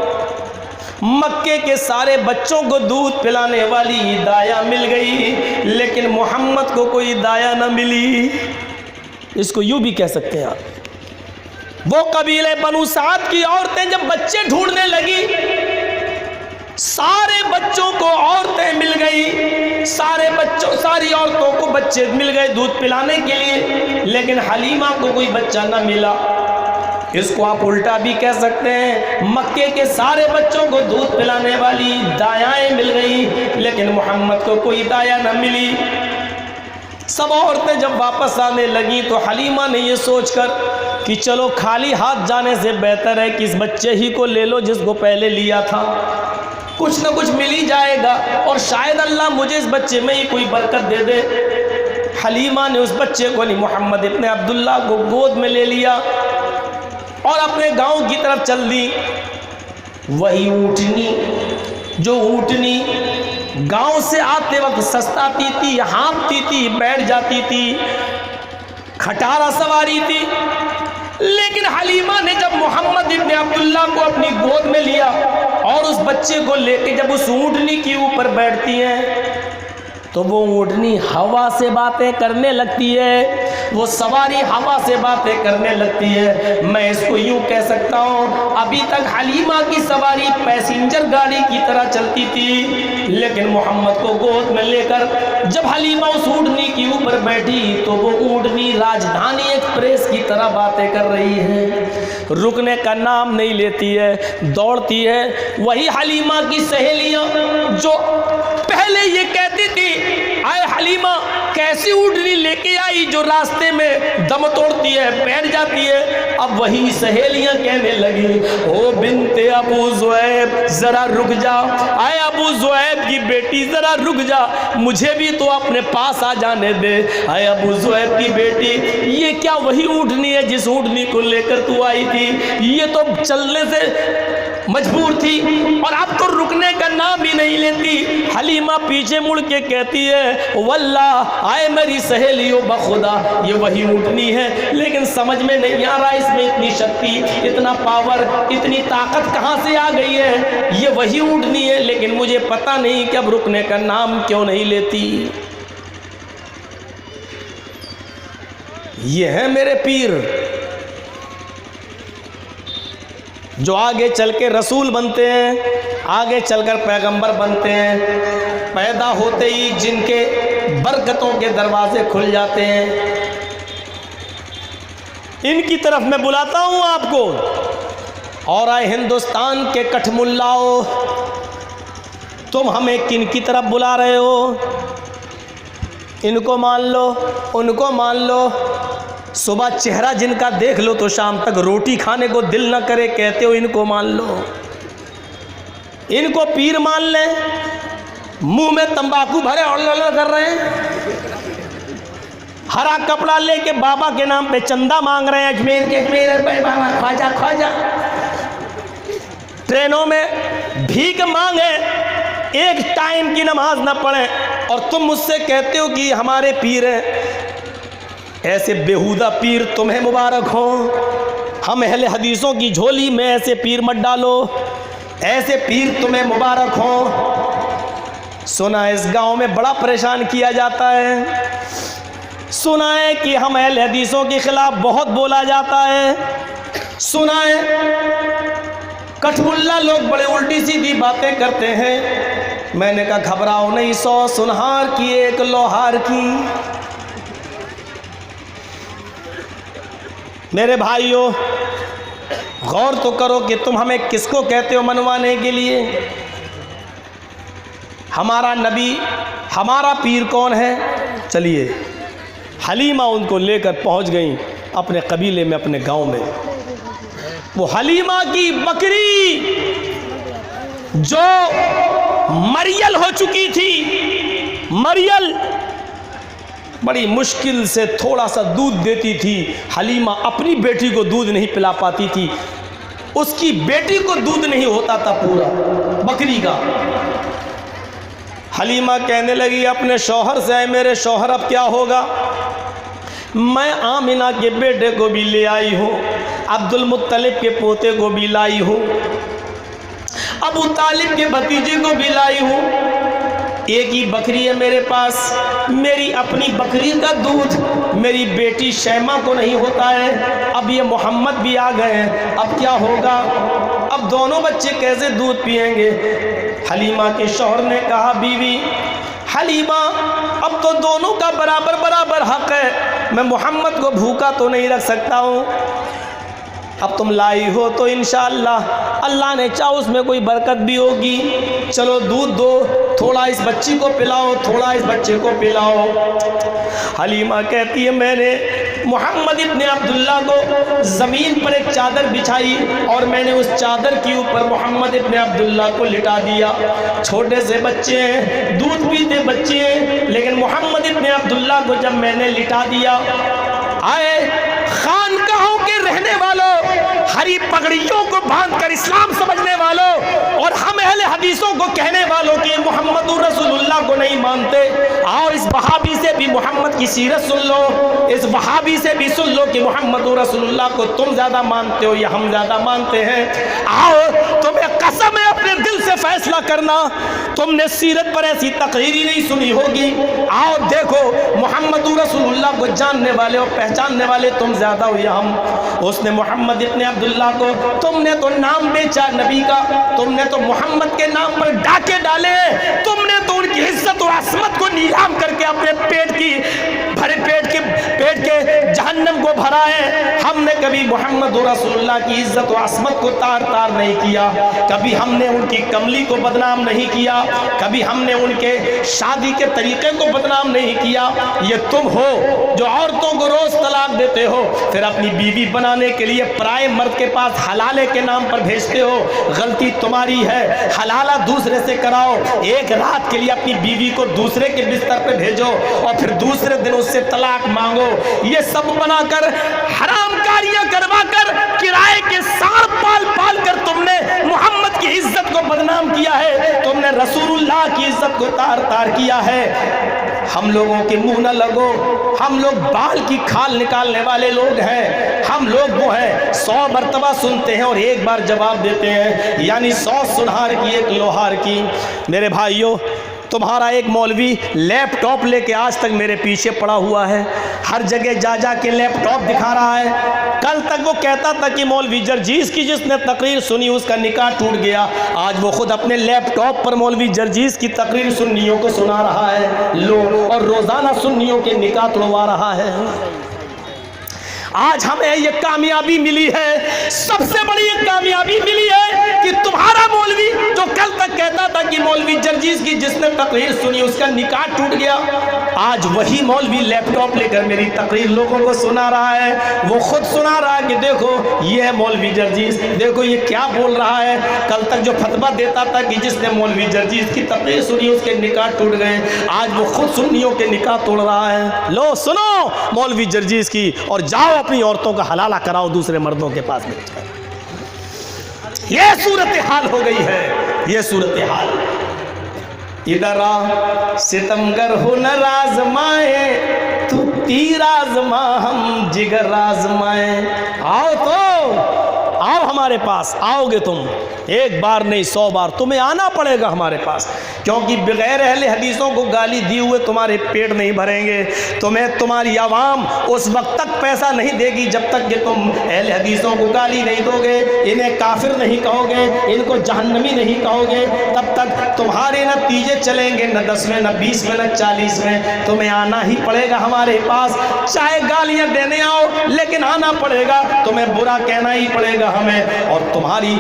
मक्के के सारे बच्चों को दूध पिलाने वाली दाया मिल गई, लेकिन मोहम्मद को कोई दाया न मिली। इसको यूं भी कह सकते हैं आप। वो कबीले बनु साद की औरतें जब बच्चे ढूंढने लगी, सारे बच्चों को औरतें मिल गई, सारी औरतों को बच्चे मिल गए दूध पिलाने के लिए, लेकिन हलीमा को कोई बच्चा न मिला। इसको आप उल्टा भी कह सकते हैं, मक्के के सारे बच्चों को दूध पिलाने वाली दायाएं मिल गई, लेकिन मोहम्मद को कोई दाया न मिली। सब औरतें जब वापस आने लगी तो हलीमा ने ये सोचकर कि चलो खाली हाथ जाने से बेहतर है कि इस बच्चे ही को ले लो जिसको पहले लिया था, कुछ ना कुछ मिल ही जाएगा और शायद अल्लाह मुझे इस बच्चे में ही कोई बरकत दे दे। हलीमा ने उस बच्चे को नहीं, मोहम्मद इब्ने अब्दुल्ला को गोद में ले लिया और अपने गांव की तरफ चल दी। वही ऊँटनी, जो ऊँटनी गांव से आते वक्त सस्ताती थी, हाँफती थी, बैठ जाती थी, खटारा सवारी थी, लेकिन हलीमा ने जब मोहम्मद इब्ने अब्दुल्ला को अपनी गोद में लिया और उस बच्चे को लेके जब उस ऊँटनी के ऊपर बैठती हैं तो वो ऊँटनी हवा से बातें करने लगती है, वो सवारी हवा से बातें करने लगती है। मैं इसको यूँ कह सकता हूँ, अभी तक हलीमा की सवारी पैसेंजर गाड़ी की तरह चलती थी, लेकिन मोहम्मद को गोद में लेकर जब हलीमा उस ऊँटनी के ऊपर बैठी तो वो ऊँटनी राजधानी एक्सप्रेस की तरह बातें कर रही है, रुकने का नाम नहीं लेती है, दौड़ती है। वही हलीमा की सहेलियाँ जो पहले ये कहती थी, आए हलीमा कैसी ऊँटनी लेके आई जो रास्ते में दम तोड़ती है, बैठ जाती है, अब वही सहेलियां कहने लगी, ओ बिन्ते अबू ज़ुऐब जरा रुक जा, आए अबू ज़ुऐब की बेटी जरा रुक जा, मुझे भी तो अपने पास आ जाने दे। आए अबू ज़ुऐब की बेटी, ये क्या वही ऊँटनी है जिस ऊँटनी को लेकर तू आई थी? ये तो चलने से मजबूर थी और अब तो रुकने का नाम ही नहीं लेती। हलीमा पीछे मुड़ के कहती है, वल्लाह आए मेरी सहेलियों बखुदा ये वही ऊँटनी है, लेकिन समझ में नहीं आ रहा इसमें इतनी शक्ति, इतना पावर, इतनी ताकत कहाँ से आ गई है। ये वही ऊँटनी है, लेकिन मुझे पता नहीं कि अब रुकने का नाम क्यों नहीं लेती। ये है मेरे पीर जो आगे चल के रसूल बनते हैं, आगे चलकर पैगंबर बनते हैं, पैदा होते ही जिनके बरकतों के दरवाजे खुल जाते हैं। इनकी तरफ मैं बुलाता हूँ आपको। और आए हिंदुस्तान के कठमुल्लाओ, तुम हमें किन की तरफ बुला रहे हो? इनको मान लो, उनको मान लो, सुबह चेहरा जिनका देख लो तो शाम तक रोटी खाने को दिल न करे, कहते हो इनको मान लो। इनको पीर मान ले, मुंह में तंबाकू भरे और कर रहे हैं, हरा कपड़ा लेके बाबा के नाम पे चंदा मांग रहे हैं, अजमेर के अजमेर बाबा ख्वाजा ख्वाजा। ट्रेनों में भीख मांगे, एक टाइम की नमाज न पढ़े और तुम मुझसे कहते हो कि हमारे पीर हैं। ऐसे बेहुदा पीर तुम्हें मुबारक हो। हम अहले हदीसों की झोली में ऐसे पीर मत डालो, ऐसे पीर तुम्हें मुबारक हो। सुना है इस गांव में बड़ा परेशान किया जाता है, सुना है कि हम अहले हदीसों के खिलाफ बहुत बोला जाता है, सुना है कठमुल्ला लोग बड़े उल्टी सीधी बातें करते हैं। मैंने कहा घबराओ नहीं, 100 सुनहार की एक लोहार की। मेरे भाइयों, गौर तो करो कि तुम हमें किसको कहते हो मनवाने के लिए? हमारा नबी, हमारा पीर कौन है? चलिए, हलीमा उनको लेकर पहुंच गई अपने कबीले में, अपने गांव में। वो हलीमा की बकरी जो मरियल हो चुकी थी, मरियल बड़ी मुश्किल से थोड़ा सा दूध देती थी। हलीमा अपनी बेटी को दूध नहीं पिला पाती थी, उसकी बेटी को दूध नहीं होता था पूरा बकरी का। हलीमा कहने लगी अपने शौहर से, मेरे शौहर अब क्या होगा? मैं आमिना के बेटे को भी ले आई हूँ, अब्दुल मुत्तलिब के पोते को भी लाई हूँ, अबू तालिब के भतीजे को भी लाई हूँ। एक ही बकरी है मेरे पास, मेरी अपनी बकरी का दूध मेरी बेटी शैमा को नहीं होता है। अब ये मोहम्मद भी आ गए हैं, अब क्या होगा? अब दोनों बच्चे कैसे दूध पिएंगे? हलीमा के शौहर ने कहा, बीवी हलीमा अब तो दोनों का बराबर बराबर हक है, मैं मोहम्मद को भूखा तो नहीं रख सकता हूँ। अब तुम लाई हो तो इंशाअल्लाह अल्लाह ने चाहा उसमें कोई बरकत भी होगी। चलो दूध दो, थोड़ा इस बच्ची को पिलाओ, थोड़ा इस बच्चे को पिलाओ। हलीमा कहती है मैंने मोहम्मद इब्ने अब्दुल्ला को ज़मीन पर एक चादर बिछाई और मैंने उस चादर के ऊपर मोहम्मद इब्ने अब्दुल्ला को लिटा दिया। छोटे से बच्चे हैं, दूध पीते बच्चे हैं, लेकिन मोहम्मद इब्ने अब्दुल्ला को जब मैंने लिटा दिया, आए खानकाहों के रहने वालों, हरी पगड़ियों को बांधकर इस्लाम समझने वालों और हम अहले हदीसों को कहने वालों कि मोहम्मद रसूलुल्लाह को नहीं मानते, आओ इस वहाबी से भी मोहम्मद की सीरत सुन लो, इस वहाबी से भी सुन लो कि मोहम्मद रसूलुल्लाह को तुम ज़्यादा मानते हो या हम ज़्यादा मानते हैं। आओ तुम्हें कसम है अपने दिल से फैसला करना, तुमने सीरत पर ऐसी तकरीर ही नहीं सुनी होगी। आओ देखो मोहम्मद रसूलुल्लाह को जानने वाले और पहचानने वाले तुम ज़्यादा हो या हम। उसने मोहम्मद इब्ने अब्दुल्ला को, तुमने तो नाम बेचा नबी का, तुमने तो मोहम्मद के नाम पर डाके डाले, तुमने तो उनकी इज्जत और असमत को नीलाम करके अपने पेट के जहन्नम को भरा है। हमने कभी मोहम्मद रसूलुल्लाह की इज्जत और असमत को तार तार नहीं किया, कभी हमने उनकी कमली को बदनाम नहीं किया, कभी हमने उनके शादी के तरीके को बदनाम नहीं किया। ये तुम हो जो औरतों को रोज तलाक देते हो, फिर अपनी बीवी बनाने के लिए पराए मर्द के पास हलाले के नाम पर भेजते हो। गलती तुम्हारी है, हलाला दूसरे से कराओ, एक रात के लिए अपनी बीवी को दूसरे के बिस्तर पे भेजो और फिर दूसरे दिन उससे तलाक मांगो। ये सब बनाकर हरामकारियां करवाकर किराए के सार पाल पाल कर तुमने मोहम्मद की इज्जत को बदनाम किया है, तुमने रसूलुल्लाह की इज्जत को तार तार किया है। हम लोगों के मुंह न लगो, हम लोग बाल की खाल निकालने वाले लोग हैं। हम लोग वो हैं 100 मरतबा सुनते हैं और एक बार जवाब देते हैं, यानी 100 सुनहार की एक लोहार की। मेरे भाइयों, तुम्हारा एक मौलवी लैपटॉप लेके आज तक मेरे पीछे पड़ा हुआ है, हर जगह जा जा के लैपटॉप दिखा रहा है। कल तक वो कहता था कि मौलवी जर्जीस की जिसने तकरीर सुनी उसका निकाह टूट गया, आज वो खुद अपने लैपटॉप पर मौलवी जर्जीस की तकरीर सुन्नियों को सुना रहा है लो, और रोज़ाना सुन्नियों के निकाह तोड़वा रहा है। आज हमें ये कामयाबी मिली है, सबसे बड़ी ये कामयाबी मिली है कि तुम्हारा मौलवी जो कल तक कहता था कि मौलवी जर्जीस की जिसने तकरीर सुनी उसका निकाह टूट गया, आज वही मौलवी लैपटॉप लेकर मेरी तकरीर लोगों को सुना रहा है। वो खुद सुना रहा है कि देखो ये है मौलवी जर्जीस, देखो ये क्या बोल रहा है। कल तक जो फतवा देता था कि जिसने मौलवी जर्जीस की तकरीर सुनी उसके निकाह टूट गए, आज वो खुद सुन्नियों के निकाह तोड़ रहा है। लो सुनो मौलवी जर्जीस की और जाओ अपनी औरतों का हलाला कराओ दूसरे मर्दों के पास में। ये सूरत हाल हो गई है, ये सूरत हाल। इधर आ सितमगर हो न राजमाए, तू तीर आजमा हम जिगर आजमाए। आओ तो आओ हमारे पास, आओगे तुम एक बार नहीं 100 बार तुम्हें आना पड़ेगा हमारे पास, क्योंकि बगैर अहले हदीसों को गाली दिए हुए तुम्हारे पेट नहीं भरेंगे। तुम्हें तुम्हारी आवाम उस वक्त तक पैसा नहीं देगी जब तक कि तुम अहले हदीसों को गाली नहीं दोगे, इन्हें काफिर नहीं कहोगे, इनको जहन्नमी नहीं कहोगे, तब तक तुम्हारे नतीजे चलेंगे न 10 में, न 20 में, न 40 में। तुम्हें आना ही पड़ेगा हमारे पास, चाहे गालियां देने आओ लेकिन आना पड़ेगा, तुम्हें बुरा कहना ही पड़ेगा हमें। और तुम्हारी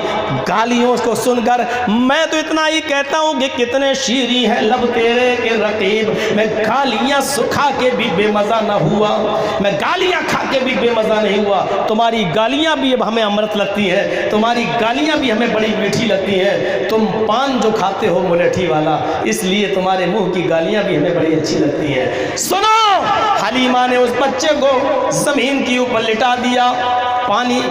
गालियों को सुनकर मैं तो इतना ही कहता हूं कि कितने शीरी हैं लब तेरे के रकीब, मैं गालियां सुखा के भी बेमजा न हुआ, मैं गालियां खा के भी बेमज़ा नहीं हुआ। तुम्हारी गालियाँ भी अब हमें अमृत लगती हैं, तुम्हारी गालियाँ भी हमें बड़ी मीठी लगती हैं। तुम पान जो खाते हो मुलेठी वाला, इसलिए तुम्हारे मुंह की गालियाँ भी हमें बड़ी अच्छी लगती हैं। सुनो, हलीमा ने उस बच्चे को ज़मीन के ऊपर लिटा दिया, पानी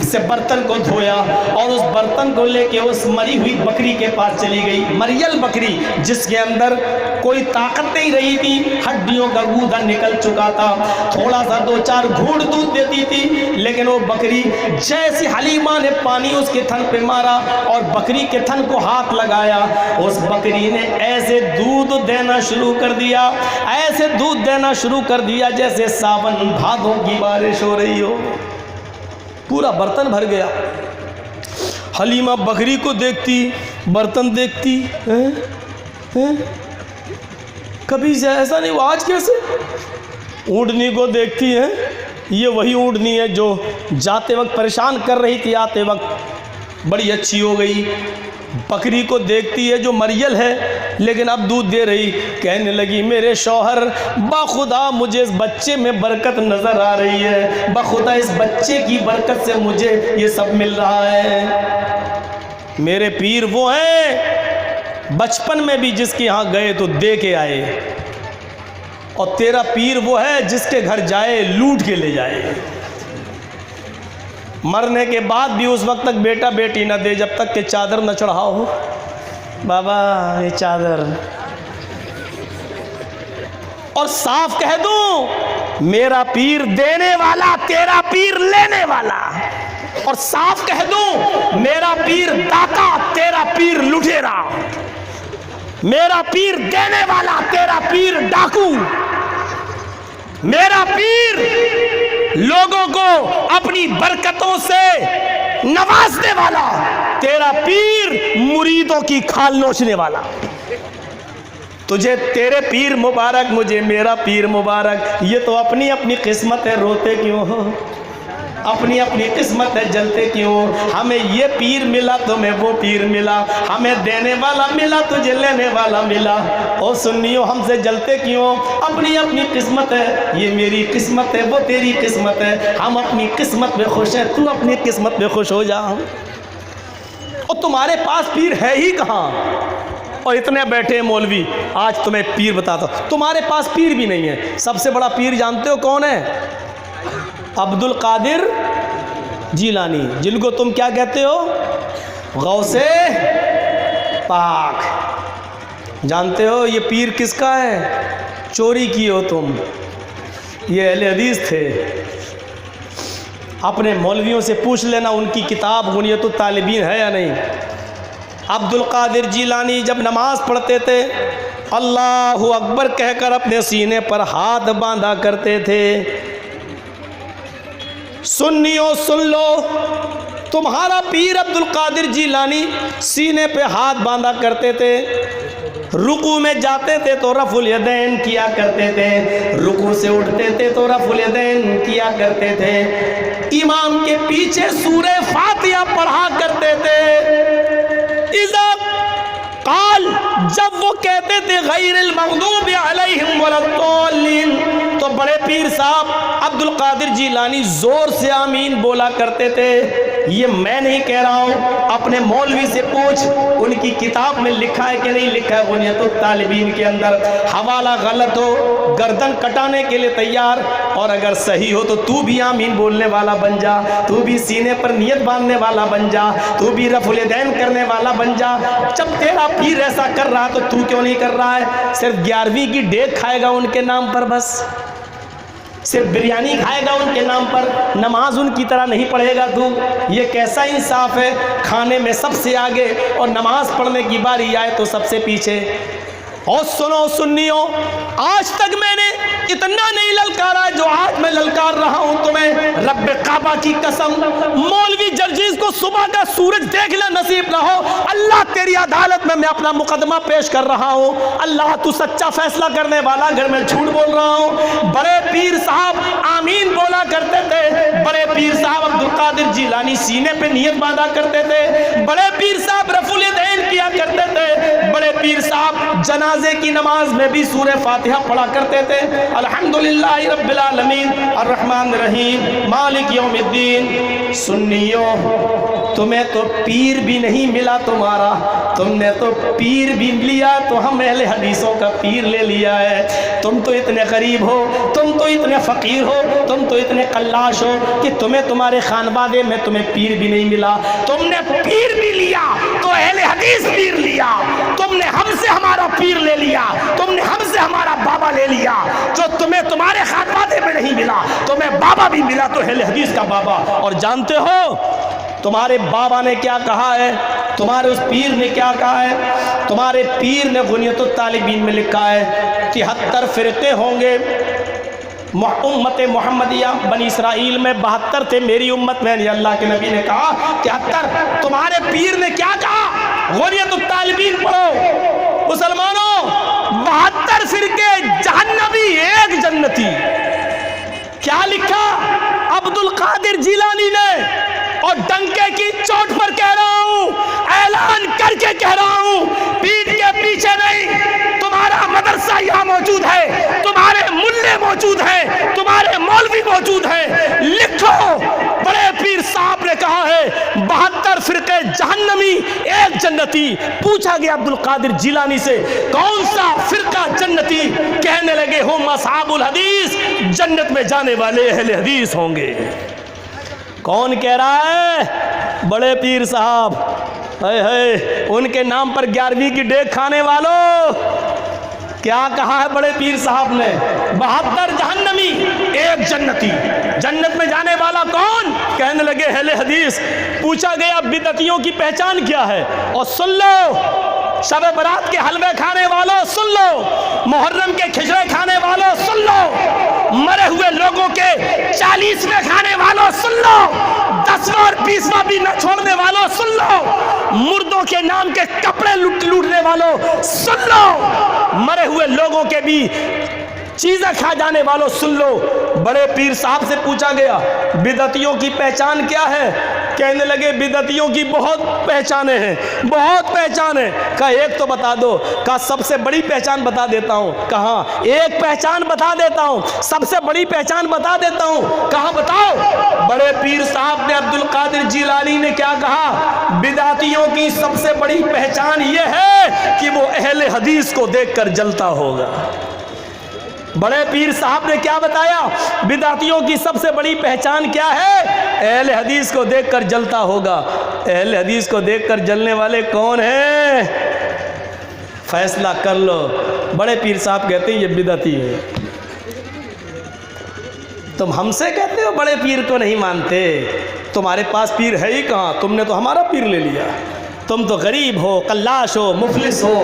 से बर्तन को धोया और उस बर्तन को लेके उस मरी हुई बकरी के पास चली गई। मरियल बकरी, जिसके अंदर कोई ताकत नहीं रही थी, हड्डियों का गूदा निकल चुका था, थोड़ा सा 2-4 घूंट दूध देती थी। लेकिन वो बकरी, जैसे हलीमा ने पानी उसके थन पे मारा और बकरी के थन को हाथ लगाया, उस बकरी ने ऐसे दूध देना शुरू कर दिया, ऐसे दूध देना शुरू कर दिया जैसे सावन भादों की बारिश हो रही हो। पूरा बर्तन भर गया। हलीमा बकरी को देखती, बर्तन देखती, कभी से ऐसा नहीं हुआ, आज कैसे? ऊँटनी को देखती है, ये वही ऊँटनी है जो जाते वक्त परेशान कर रही थी, आते वक्त बड़ी अच्छी हो गई। बकरी को देखती है जो मरियल है लेकिन अब दूध दे रही, कहने लगी मेरे शौहर, बाखुदा मुझे इस बच्चे में बरकत नज़र आ रही है, बाखुदा इस बच्चे की बरकत से मुझे ये सब मिल रहा है। मेरे पीर वो हैं बचपन में भी जिसके यहाँ गए तो दे के आए, और तेरा पीर वो है जिसके घर जाए लूट के ले जाए। मरने के बाद भी उस वक्त तक बेटा बेटी न दे जब तक कि चादर न चढ़ाओ। बाबा ये चादर, और साफ कह दूं मेरा पीर देने वाला, तेरा पीर लेने वाला। और साफ कह दूं मेरा पीर दाता, तेरा पीर लुटेरा। मेरा पीर देने वाला, तेरा पीर डाकू। मेरा पीर लोगों को अपनी बरकतों से नवाजने वाला, तेरा पीर मुरीदों की खाल नोचने वाला। तुझे तेरे पीर मुबारक, मुझे मेरा पीर मुबारक। ये तो अपनी अपनी किस्मत है, रोते क्यों हो? अपनी अपनी किस्मत है, जलते क्यों? हमें ये पीर मिला, तुम्हें वो पीर मिला, हमें देने वाला मिला, तुझे लेने वाला मिला। ओ सुन्नियों, हमसे जलते क्यों? अपनी अपनी किस्मत है, ये मेरी किस्मत है, वो तेरी किस्मत है। हम अपनी किस्मत में खुश हैं, तू अपनी किस्मत में खुश हो जा। और तुम्हारे पास पीर है ही कहाँ? और इतने बैठे मौलवी, आज तुम्हें पीर बताता, तुम्हारे पास पीर भी नहीं है। सबसे बड़ा पीर जानते हो कौन है? अब्दुल कादिर जीलानी, जिनको तुम क्या कहते हो? गौसे पाक। जानते हो ये पीर किसका है? चोरी किए हो तुम। ये अहले हदीस थे। अपने मौलवियों से पूछ लेना, उनकी किताब बुनियतुत तालिबीन है या नहीं। अब्दुल कादिर जीलानी जब नमाज पढ़ते थे, अल्लाहु अकबर कहकर अपने सीने पर हाथ बांधा करते थे। सुन्नियों सुन लो, तुम्हारा पीर अब्दुल कादिर जीलानी सीने पे हाथ बांधा करते थे। रुकू में जाते थे तो रफुल यदैन किया करते थे, रुकू से उठते थे तो रफुल यदैन किया करते थे। इमाम के पीछे सूरे फातिहा पढ़ा करते थे। इज़ा काल, जब वो कहते थे गैरिल मग़दूबि अलैहिम वलद्दाल्लीन, तो बड़े पीर साहब अब्दुल कादिर जीलानी जोर से आमीन बोला करते थे। ये मैं नहीं कह रहा हूँ, अपने मौलवी से पूछ, उनकी किताब में लिखा है कि नहीं लिखा है बुनियतुत तालिबीन के अंदर। हवाला गलत हो, गर्दन कटाने के लिए तैयार, और अगर सही हो तो तू भी आमीन बोलने वाला बन जा, तू भी सीने पर नियत बांधने वाला बन जा, तू भी रफुल यदैन करने वाला बन जा। जब तेरा पीर ऐसा कर रहा तो तू क्यों नहीं कर रहा है? सिर्फ 11वीं की डेट खाएगा उनके नाम पर, बस सिर्फ बिरयानी खाएगा उनके नाम पर, नमाज उनकी तरह नहीं पढ़ेगा तू। ये कैसा इंसाफ है? खाने में सबसे आगे और नमाज पढ़ने की बारी आए तो सबसे पीछे। और सुनो सुन्नियों, आज तक मैंने इतना नहीं ललकारा जो आज मैं ललकार रहा हूं तुम्हें। रब्बे काबा की कसम, मौलवी जर्जीज को सुबह का सूरज देखना नसीब ना हो, अल्लाह तेरी अदालत में मैं अपना मुकदमा पेश कर रहा हूं। अल्लाह तू सच्चा फैसला करने वाला, अगर मैं झूठ बोल रहा हूं। बड़े पीर साहब आमीन बोला करते थे। बड़े पीर साहब अब्दुल कादिर जीलानी सीने पे नियत बांधा करते थे। बड़े पीर साहब रफुल यदैन किया करते थे। बड़े पीर साहब जनाजे की नमाज में भी सूरह फातिहा पढ़ा करते थे। अल्हम्दुलिल्लाहि रब्बिल आलमीन अर्रहमानिर रहीम मालिक यौमिद्दीन। सुन्नियों, तुम्हें तो पीर भी नहीं मिला तुम्हारा, तुमने तो पीर भी लिया तो हम अहले हदीसों का पीर ले लिया है। तुम तो इतने गरीब हो, तुम तो इतने फ़कीर हो, तुम तो इतने कल्लाश हो कि तुम्हें तुम्हारे खानवादे में तुम्हें पीर भी नहीं मिला। तुमने पीर भी लिया तो अहले हदीस पीर लिया, तुमने हमसे हमारा पीर ले लिया, तुमने हमसे हमारा बाबा ले लिया। जो तुम्हें तुम्हारे खानवादे में नहीं मिला, तुम्हें बाबा भी मिला तो अहले हदीस का बाबा। और जानते हो तुम्हारे बाबा ने क्या कहा है, तुम्हारे उस पीर ने क्या कहा है? तुम्हारे पीर ने गुनियतुत तालिबीन में लिखा है 73 फ़िरक़े होंगे। उम्मत मोहम्मदिया बनी इसराइल में 72 थे, मेरी उम्मत में अल्लाह के नबी ने कहा 73। तुम्हारे पीर ने क्या कहा? गुनियतुत तालिबीन पढ़ो मुसलमानों, 72 फ़िरक़े जहन्नमी, एक जन्नती। क्या लिखा अब्दुल कादिर जिलानी ने? और डंके की चोट पर कह रहा हूं, ऐलान करके कह रहा हूं, पीठ के पीछे नहीं, तुम्हारा मदरसा यहां मौजूद है, तुम्हारे मुल्ले मौजूद हैं, तुम्हारे मौलवी मौजूद हैं। लिखो, बड़े पीर साहब ने कहा है 72 फ़िरक़े जहन्नमी, एक जन्नती। पूछा गया अब्दुल कादिर जिलानी से कौन सा फ़िरक़ा जन्नती? कहने लगे हम असहाबुल हदीस, जन्नत में जाने वाले अहले हदीस होंगे। कौन कह रहा है? बड़े पीर साहब। है उनके नाम पर 11वीं की डेग खाने वालों, क्या कहा है बड़े पीर साहब ने? 72 जहन्नमी, एक जन्नती। जन्नत में जाने वाला कौन? कहने लगे अहले हदीस। पूछा गया बिदअतियों की पहचान क्या है? और सुन लो, शब बरात के हलवे खाने वालों सुन लो, मुहर्रम के खिचड़े खाने वालों सुन लो, मरे हुए लोगों के 40वें खाने वालों सुन लो, 10वां और 20वां भी न छोड़ने वालों सुन लो, मुर्दों के नाम के कपड़े लूटने वालों सुन लो, मरे हुए लोगों के भी चीजें खा जाने वालों सुन लो। बड़े पीर साहब से पूछा गया बिदअतियों की पहचान क्या है? कहने लगे बिदअतियों की बहुत पहचानें हैं, बहुत पहचान है। कहा एक तो बता दो। कहा सबसे बड़ी पहचान बता देता हूँ। कहा एक पहचान बता देता हूँ, सबसे बड़ी पहचान बता देता हूँ। कहा बताओ। बड़े पीर साहब ने अब्दुल कादिर जिलानी ने क्या कहा? बिदअतियों की सबसे बड़ी पहचान ये है कि वो अहले हदीस को देखकर जलता होगा। बड़े पीर साहब ने क्या बताया? बिदअतियों की सबसे बड़ी पहचान क्या है? अहले हदीस को देखकर जलता होगा। अहले हदीस को देखकर जलने वाले कौन हैं? फैसला कर लो। बड़े पीर साहब कहते हैं ये बिदअती है। तुम हमसे कहते हो बड़े पीर को नहीं मानते, तुम्हारे पास पीर है ही कहाँ? तुमने तो हमारा पीर ले लिया। तुम तो गरीब हो, कल्लाश हो, मुफलिस हो,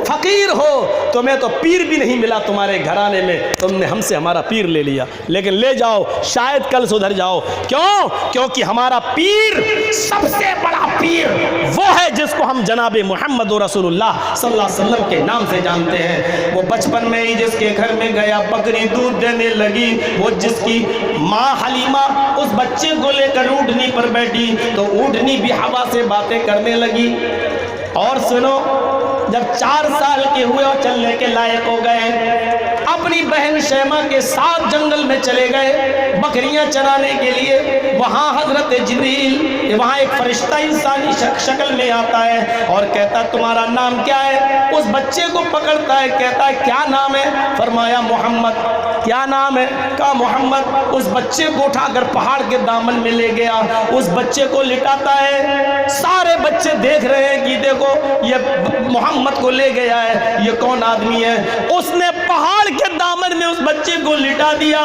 फ़कीर हो, तुम्हें तो पीर भी नहीं मिला तुम्हारे घराने में, तुमने हमसे हमारा पीर ले लिया। लेकिन ले जाओ, शायद कल सुधर जाओ। क्यों? क्योंकि हमारा पीर, सबसे बड़ा पीर वो है जिसको हम जनाबे मोहम्मद रसूलुल्लाह सल्लल्लाहु अलैहि वसल्लम के नाम से जानते हैं। वो बचपन में ही जिसके घर में गया बकरी दूध देने लगी, वो जिसकी माँ हलीमा उस बच्चे को लेकर ऊँटनी पर बैठी तो ऊँटनी भी हवा से बातें करने लगी। और सुनो, जब 4 साल के हुए और चलने के लायक हो गए, अपनी बहन शैमा के साथ जंगल में चले गए बकरियां चराने के लिए। वहां हजरत जिब्रील, वहां एक फरिश्ता इंसानी शक्ल में आता है और कहता तुम्हारा नाम क्या है? उस बच्चे को पकड़ता है, कहता है क्या नाम है? फरमाया मोहम्मद। क्या नाम है? कहा मोहम्मद। उस बच्चे को उठाकर पहाड़ के दामन में ले गया, उस बच्चे को लिटाता है। सारे बच्चे देख रहे हैं कि देखो ये मोहम्मद को ले गया है, ये कौन आदमी है? उसने पहाड़ के दामन में उस बच्चे को लिटा दिया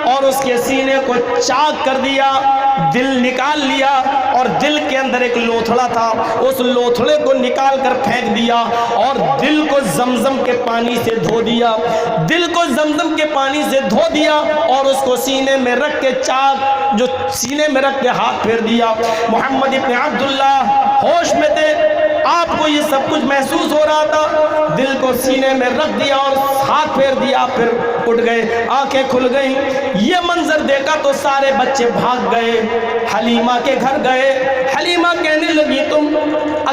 और उसके सीने को चाक कर दिया, दिल निकाल लिया और दिल के अंदर एक लोथड़ा था, उस लोथड़े को निकाल कर फेंक दिया और दिल को जमजम के पानी से धो दिया, दिल को जमजम के पानी से धो दिया और उसको सीने में रख के चाक जो सीने में रख के हाथ फेर दिया। मोहम्मद इब्न अब्दुल्लाह होश में थे, आपको ये सब कुछ महसूस हो रहा था, दिल को सीने में रख दिया और हाथ फेर दिया, फिर उठ गए, आंखें खुल गई। ये मंजर देखा तो सारे बच्चे भाग गए, हलीमा के घर गए। हलीमा कहने लगी तुम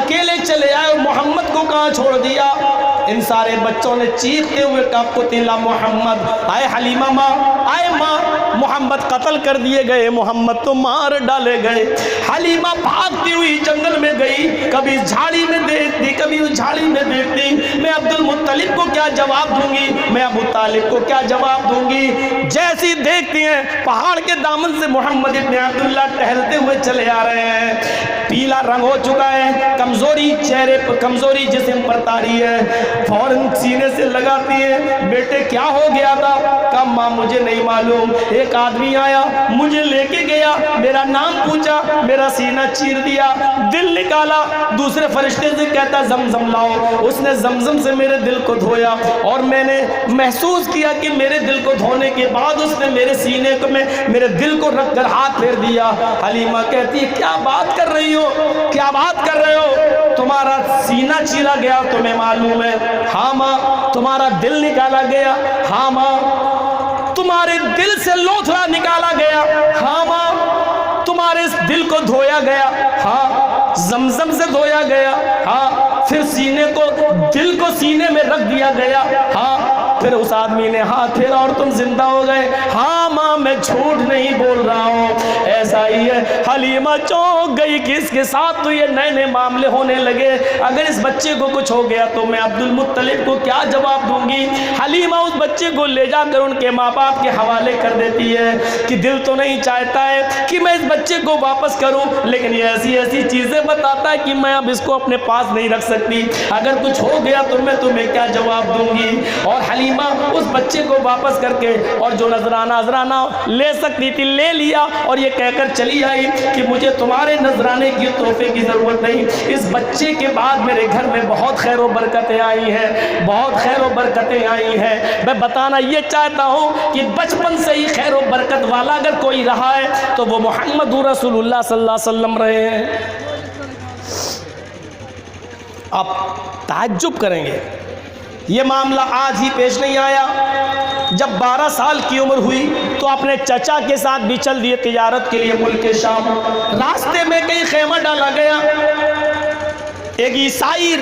अकेले चले आए, मोहम्मद को कहाँ छोड़ दिया? इन सारे बच्चों ने चीखते हुए कहा कुतिला मोहम्मद, आए हलीमा माँ, आए माँ, मोहम्मद कत्ल कर दिए गए, मोहम्मद तो मार डाले गए। हलीमा भागती हुई जंगल में गई, कभी झाड़ी में देखती, कभी उस झाड़ी में देखती, मैं अब्दुल मुत्तलिब को क्या जवाब दूंगी, मैं अबू तालिब को क्या जवाब दूंगी। जैसी देखती हैं पहाड़ के दामन से मोहम्मद इब्न अब्दुल्ला टहलते हुए चले आ रहे हैं। पीला रंग हो चुका है, कमजोरी चेहरे पर, कमजोरी जिस्म पर तारी है। फौरन सीने से लगाती है, बेटे क्या हो गया था? कहा माँ मुझे नहीं मालूम, एक आदमी आया मुझे लेके गया, मेरा नाम पूछा, मेरा सीना चीर दिया, दिल निकाला, दूसरे फरिश्ते से कहता जमजम लाओ। उसने जमजम से मेरे दिल को धोया और मैंने महसूस किया कि मेरे दिल को धोने के बाद उसने मेरे सीने को में मेरे दिल को रखकर हाथ फेर दिया। हलीमा कहती है क्या बात कर रही हो, क्या बात कर रहे हो? तुम्हारा सीना चीरा गया तुम्हें मालूम है? हाँ माँ। तुम्हारा दिल निकाला गया? हाँ माँ। तुम्हारे दिल से लोथड़ा निकाला गया? हाँ माँ। तुम्हारे इस दिल को धोया गया? हाँ। जमजम से धोया गया? हाँ। फिर सीने को, दिल को सीने में रख दिया गया? हाँ। फिर उस आदमी ने हाथ फेरा और तुम जिंदा हो गए? हाँ माँ मैं झूठ नहीं बोल रहा हूँ, ऐसा ही है। हलीमा चौंक गई कि इसके साथ तो ये नए नए मामले होने लगे, अगर इस बच्चे को कुछ हो गया तो मैं अब्दुल मुत्तलिब को क्या जवाब दूंगी। हलीमा उस बच्चे को ले जाकर उनके माँ बाप के हवाले कर देती है कि दिल तो नहीं चाहता है कि मैं इस बच्चे को वापस करूं, लेकिन ये ऐसी ऐसी चीजें बताता है कि मैं अब इसको अपने पास नहीं रख सकती, अगर कुछ हो गया तो मैं तुम्हें क्या जवाब दूंगी। और हलीमा उस बच्चे को वापस करके और जो नजराना ले सकती थी ले लिया और ये कहकर चली आई कि मुझे तुम्हारे नजराने की तोहफे की जरूरत नहीं। इस बच्चे के बाद मेरे घर में बहुत खैर व बरकतें आई हैं, बहुत खैर व बरकतें आई हैं। मैं बताना ये चाहता हूँ कि बचपन से ही खैर व बरकत वाला अगर कोई रहा है तो वो मोहम्मद रसूलुल्लाह सल्लल्लाहु अलैहि वसल्लम रहे हैं। आप ताज्जुब करेंगे, ये मामला आज ही पेश नहीं आया। जब 12 साल की उम्र हुई तो अपने चचा के साथ भी चल दिए तिजारत के लिए मुल्क शाम। रास्ते में कहीं खेमा डाला गया, एक ईसाई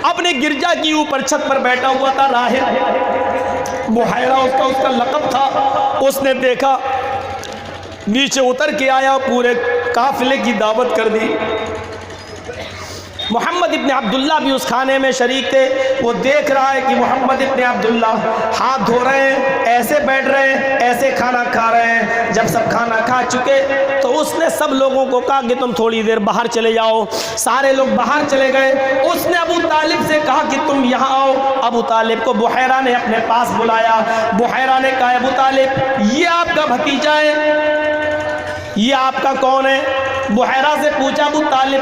अपने गिरजा की ऊपर छत पर बैठा हुआ था, राहिब बुहैरा उसका लक़ब था। उसने देखा, नीचे उतर के आया, पूरे काफिले की दावत कर दी। मोहम्मद इब्न अब्दुल्ला भी उस खाने में शरीक थे। वो देख रहा है कि मोहम्मद इब्न अब्दुल्ला हाथ धो रहे हैं, ऐसे बैठ रहे हैं, ऐसे खाना खा रहे हैं। जब सब खाना खा चुके तो उसने सब लोगों को कहा कि तुम थोड़ी देर बाहर चले जाओ। सारे लोग बाहर चले गए। उसने अबू तालिब से कहा कि तुम यहाँ आओ। अबू तालिब को बुहैरा ने अपने पास बुलाया। बुहैरा ने कहा अबू तालिब ये आपका भतीजा है, ये आपका कौन है? बुहैरा से पूछा अबू तालिब।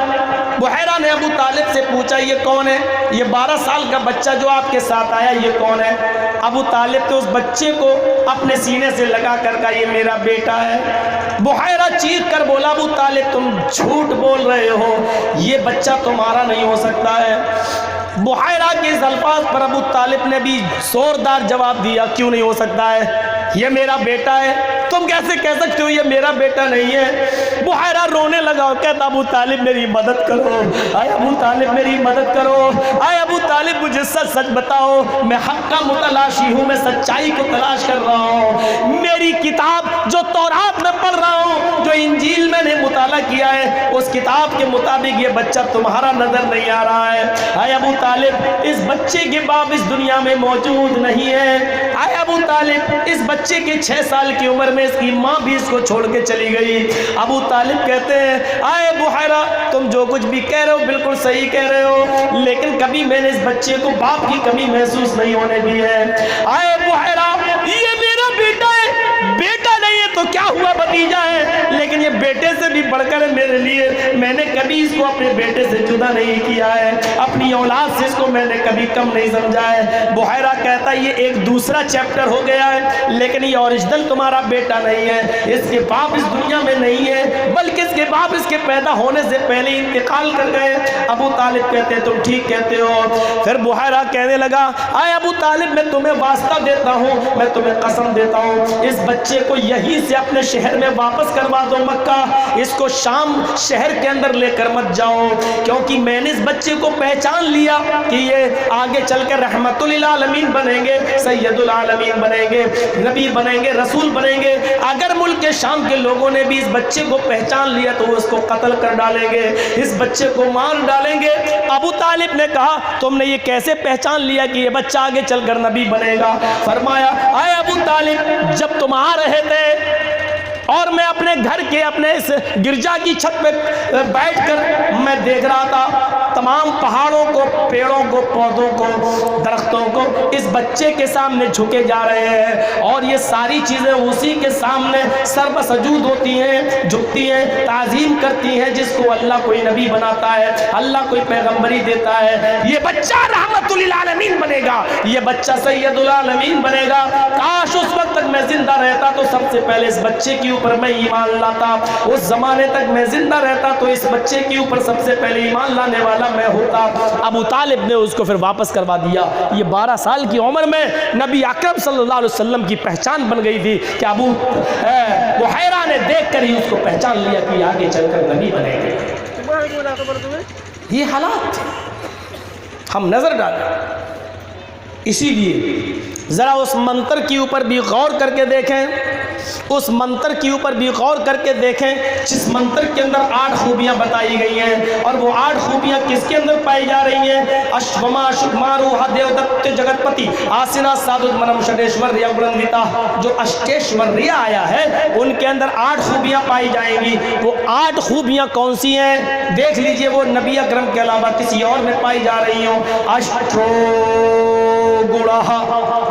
बुहैरा ने अबू तालिब से पूछा ये कौन है? ये 12 साल का बच्चा जो आपके साथ आया ये कौन है? अबू तालिब तो उस बच्चे को अपने सीने से लगा कर कहा ये मेरा बेटा है। बुहैरा चीख कर बोला अबू तालिब तुम झूठ बोल रहे हो, ये बच्चा तुम्हारा नहीं हो सकता है। बुहैरा के इस अल्फाज पर अबू तालिब ने भी जोरदार जवाब दिया क्यों नहीं हो सकता है, ये मेरा बेटा है। तुम कैसे कह सकते हो ये मेरा बेटा नहीं है? बुहैरा रोने लगा और कहता अबू तालिब मेरी मदद करो, आए अबू तालिब मेरी मदद करो, आए अबू तालिब मुझे सच सच बताओ, मैं हक का मुतलाशी हूँ, मैं सच्चाई को तलाश कर रहा हूँ। मेरी किताब जो तौरात में पढ़ रहा हूँ, जो इंजील मैंने मुताला किया है, उस किताब के मुताबिक ये बच्चा तुम्हारा नजर नहीं आ रहा है। आए अबू तालिब इस बच्चे के बाप इस दुनिया में मौजूद नहीं है। आए अबू तालिब इस बच्चे के 6 साल की उम्र में इसकी माँ भी इसको छोड़ के चली गई। अबू तालिब कहते हैं आए बुहैरा तुम जो कुछ भी कह रहे हो बिल्कुल सही कह रहे हो, लेकिन कभी मैंने इस बच्चे को बाप की कमी महसूस नहीं होने दी है। आए बुहैरा ये मेरा बेटा है, बेटा नहीं है तो क्या हुआ भतीजा है, लेकिन ये बेटे से भी बढ़कर है मेरे लिए। मैंने कभी इसको अपने बेटे से जुदा नहीं किया है, अपनी औलाद से इसको मैंने कभी कम नहीं समझा है। बुहैरा कहता है ये एक दूसरा चैप्टर हो गया है, लेकिन ये ओरिजिनल तुम्हारा बेटा नहीं है, इसके बाप इस दुनिया में नहीं है, बल्कि इसके बाप इसके पैदा होने से पहले इंतकाल कर गए। अबू तालिब कहते हैं तुम ठीक कहते हो। फिर बुहैरा कहने लगा आए अबू अबू तालिब मैं तुम्हें वास्ता देता हूँ, मैं तुम्हें कसम देता हूँ, इस बच्चे को यहीं से अपने शहर में वापस करवा दो मक्का, इसको शाम शहर के अंदर लेकर मत जाओ, क्योंकि मैंने इस बच्चे को पहचान लिया कि ये आगे चलकर रहमतुल आलमीन बनेंगे, सैयदुल आलमीन बनेंगे, नबी बनेंगे, रसूल बनेंगे। अगर मुल्क के शाम के लोगों ने भी इस बच्चे को पहचान लिया तो उसको कत्ल कर डालेंगे, इस बच्चे को मार डालेंगे। अबू तालिब ने कहा तुमने ये कैसे पहचान लिया कि ये बच्चा आगे चलकर नबी बनेगा? फरमाया आए अबू तालिब, जब तुम आ रहे थे और मैं अपने घर के अपने इस गिरजा की छत पे बैठकर मैं देख रहा था तमाम पहाड़ों को, पेड़ों को, पौधों को, दरख्तों को इस बच्चे के सामने झुके जा रहे हैं और ये सारी चीज़ें उसी के सामने सर्वसजूद होती हैं, झुकती हैं, ताज़ीम करती हैं, जिसको अल्लाह कोई नबी बनाता है, अल्लाह कोई पैगंबरी देता है। ये बच्चा रहमतुल आलमीन बनेगा, ये बच्चा सैयदुल आलमीन बनेगा। काश उस वक्त तक मैं जिंदा रहता तो सबसे पहले इस बच्चे के ऊपर मैं ईमान लाता, उस जमाने तक मैं जिंदा रहता तो इस बच्चे के ऊपर सबसे पहले ईमान लाने वाला मैं होता। अबू तालिब ने उसको फिर वापस करवा दिया। ये 12 साल की उम्र में नबी अकरम सल्लल्लाहु अलैहि वसल्लम की पहचान बन गई थी कि अबू बुहैरा ने देखकर ही उसको पहचान लिया कि आगे चलकर नबी बनेंगे। ये हालात हम नजर डालें, इसीलिए जरा उस मंत्र के ऊपर भी गौर करके देखें, उस मंत्र के ऊपर भी गौर करके देखें जिस मंत्र के अंदर 8 खूबियां बताई गई हैं, और वो 8 खूबियां किसके अंदर पाई जा रही हैं? अश्वमा शुभमारूहा देवदत्त जगतपति आसिना साधुत मनम षडेश्वर्या वृंदिता, जो अष्टेश्वर्या आया है उनके अंदर 8 खूबियां पाई जाएंगी। वो 8 खूबियां कौन सी हैं? देख लीजिए, वो नबी अकरम के अलावा किसी और में पाई जा रही हो। अष्टो गुणा,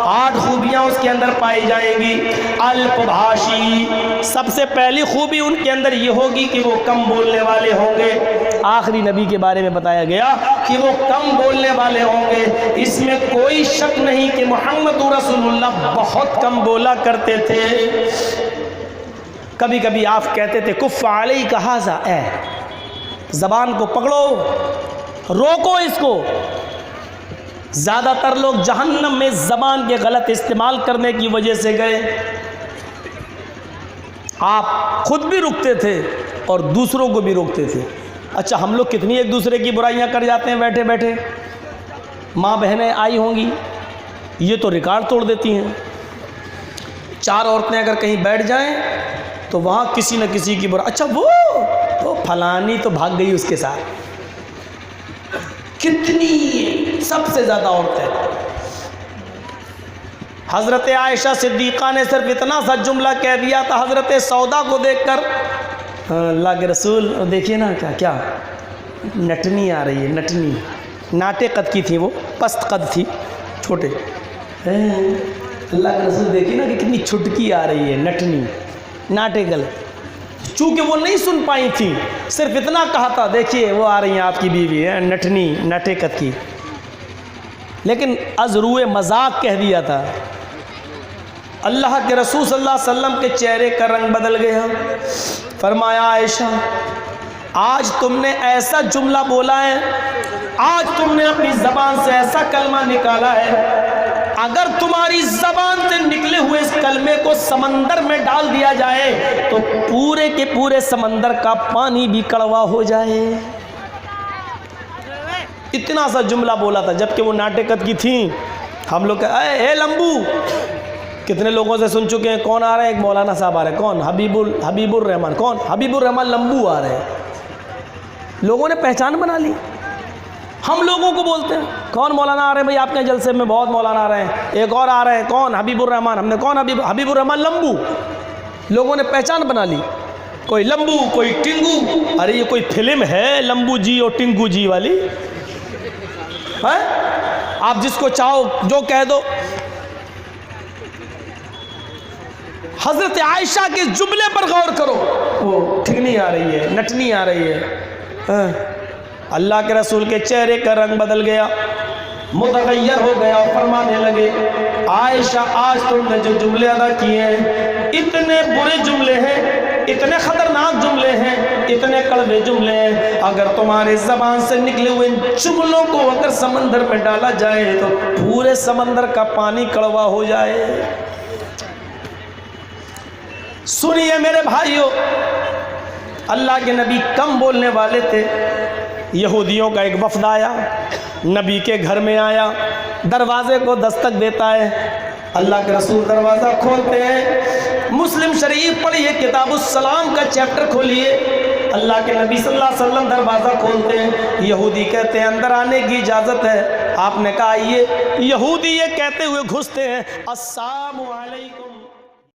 8 खूबियां उसके अंदर पाई जाएंगी। अल्पभाषी, सबसे पहली खूबी उनके अंदर ये होगी कि वो कम बोलने वाले होंगे। आखिरी नबी के बारे में बताया गया कि वो कम बोलने वाले होंगे। इसमें कोई शक नहीं कि मोहम्मद रसूलुल्लाह बहुत कम बोला करते थे। कभी कभी आप कहते थे कुफ़ अलैका हाज़ा, ज़बान को पकड़ो, रोको इसको। ज़्यादातर लोग जहन्नम में ज़बान के गलत इस्तेमाल करने की वजह से गए। आप खुद भी रुकते थे और दूसरों को भी रोकते थे। अच्छा, हम लोग कितनी एक दूसरे की बुराइयां कर जाते हैं बैठे बैठे। माँ बहनें आई होंगी, ये तो रिकॉर्ड तोड़ देती हैं। 4 औरतें अगर कहीं बैठ जाएं तो वहाँ किसी न किसी की बुराई, अच्छा वो फलानी तो भाग गई उसके साथ। कितनी सबसे ज़्यादा औरतें। हज़रत आयशा सिद्दीक़ा ने सिर्फ इतना सा जुमला कह दिया था हज़रत सौदा को देखकर, अल्लाह के रसूल देखिए ना क्या नटनी आ रही है, नटनी, नाटे कद की थी, वो पस्त कद थी, छोटे। अल्लाह के रसूल देखिए ना कि कितनी छुटकी आ रही है, नटनी, नाटे गल। चूँकि वो नहीं सुन पाई थी, सिर्फ इतना कहा था देखिए वो आ रही हैं आपकी बीवी है, नटनी, नाटे कद की। लेकिन अज़रूए मजाक कह दिया था। अल्लाह के रसूल सल्लल्लाहु अलैहि वसल्लम के चेहरे का रंग बदल गया। फरमाया आयशा, आज तुमने ऐसा जुमला बोला है, आज तुमने अपनी ज़बान से ऐसा कलमा निकाला है, अगर तुम्हारी ज़बान से निकले हुए इस कलमे को समंदर में डाल दिया जाए तो पूरे के पूरे समंदर का पानी भी कड़वा हो जाए। इतना सा जुमला बोला था, जबकि वो नाटेकत की थी। हम लोग ए लंबू, कितने लोगों से सुन चुके हैं। कौन आ रहे हैं? एक मौलाना साहब आ रहे हैं। कौन? हबीबुर रहमान। कौन? हबीबुर रहमान लंबू आ रहे हैं। लोगों ने पहचान बना ली। हम लोगों को बोलते हैं कौन मौलाना आ रहे हैं भाई आपके जलसे में, बहुत मौलाना आ रहे हैं। एक और आ रहे हैं, कौन? हबीबुर रहमान। हमने कौन? हबीबुर रहमान लंबू। लोगों ने पहचान बना ली, कोई लंबू, कोई टिंगू। अरे ये कोई फिल्म है लंबू जी और टिंगू जी वाली है? आप जिसको चाहो जो कह दो। हजरत आयशा के जुमले पर गौर करो, वो ठिकनी आ रही है, नटनी आ रही है। अल्लाह के रसूल के चेहरे का रंग बदल गया, मुतगय्यर हो गया और फरमाने लगे, आयशा आज तुमने जो जुमले अदा किए हैं इतने बुरे जुमले हैं, इतने खतरनाक जुमले हैं, इतने कड़वे जुमले हैं, अगर तुम्हारे ज़बान से निकले हुए इन जुमलों को अगर समंदर में डाला जाए तो पूरे समंदर का पानी कड़वा हो जाए। सुनिए मेरे भाइयों, अल्लाह के नबी कम बोलने वाले थे। यहूदियों का एक वफद आया, नबी के घर में आया, दरवाजे को दस्तक देता है। अल्लाह के रसूल दरवाज़ा खोलते हैं। मुस्लिम शरीफ पढ़िए, किताबुस सलाम का चैप्टर खोलिए। अल्लाह के नबी सल्लल्लाहु अलैहि वसल्लम दरवाज़ा खोलते हैं। यहूदी कहते हैं अंदर आने की इजाज़त है। आपने कहा आइए। यहूदी ये कहते हुए घुसते हैं, अस्सलामु अलैकुम।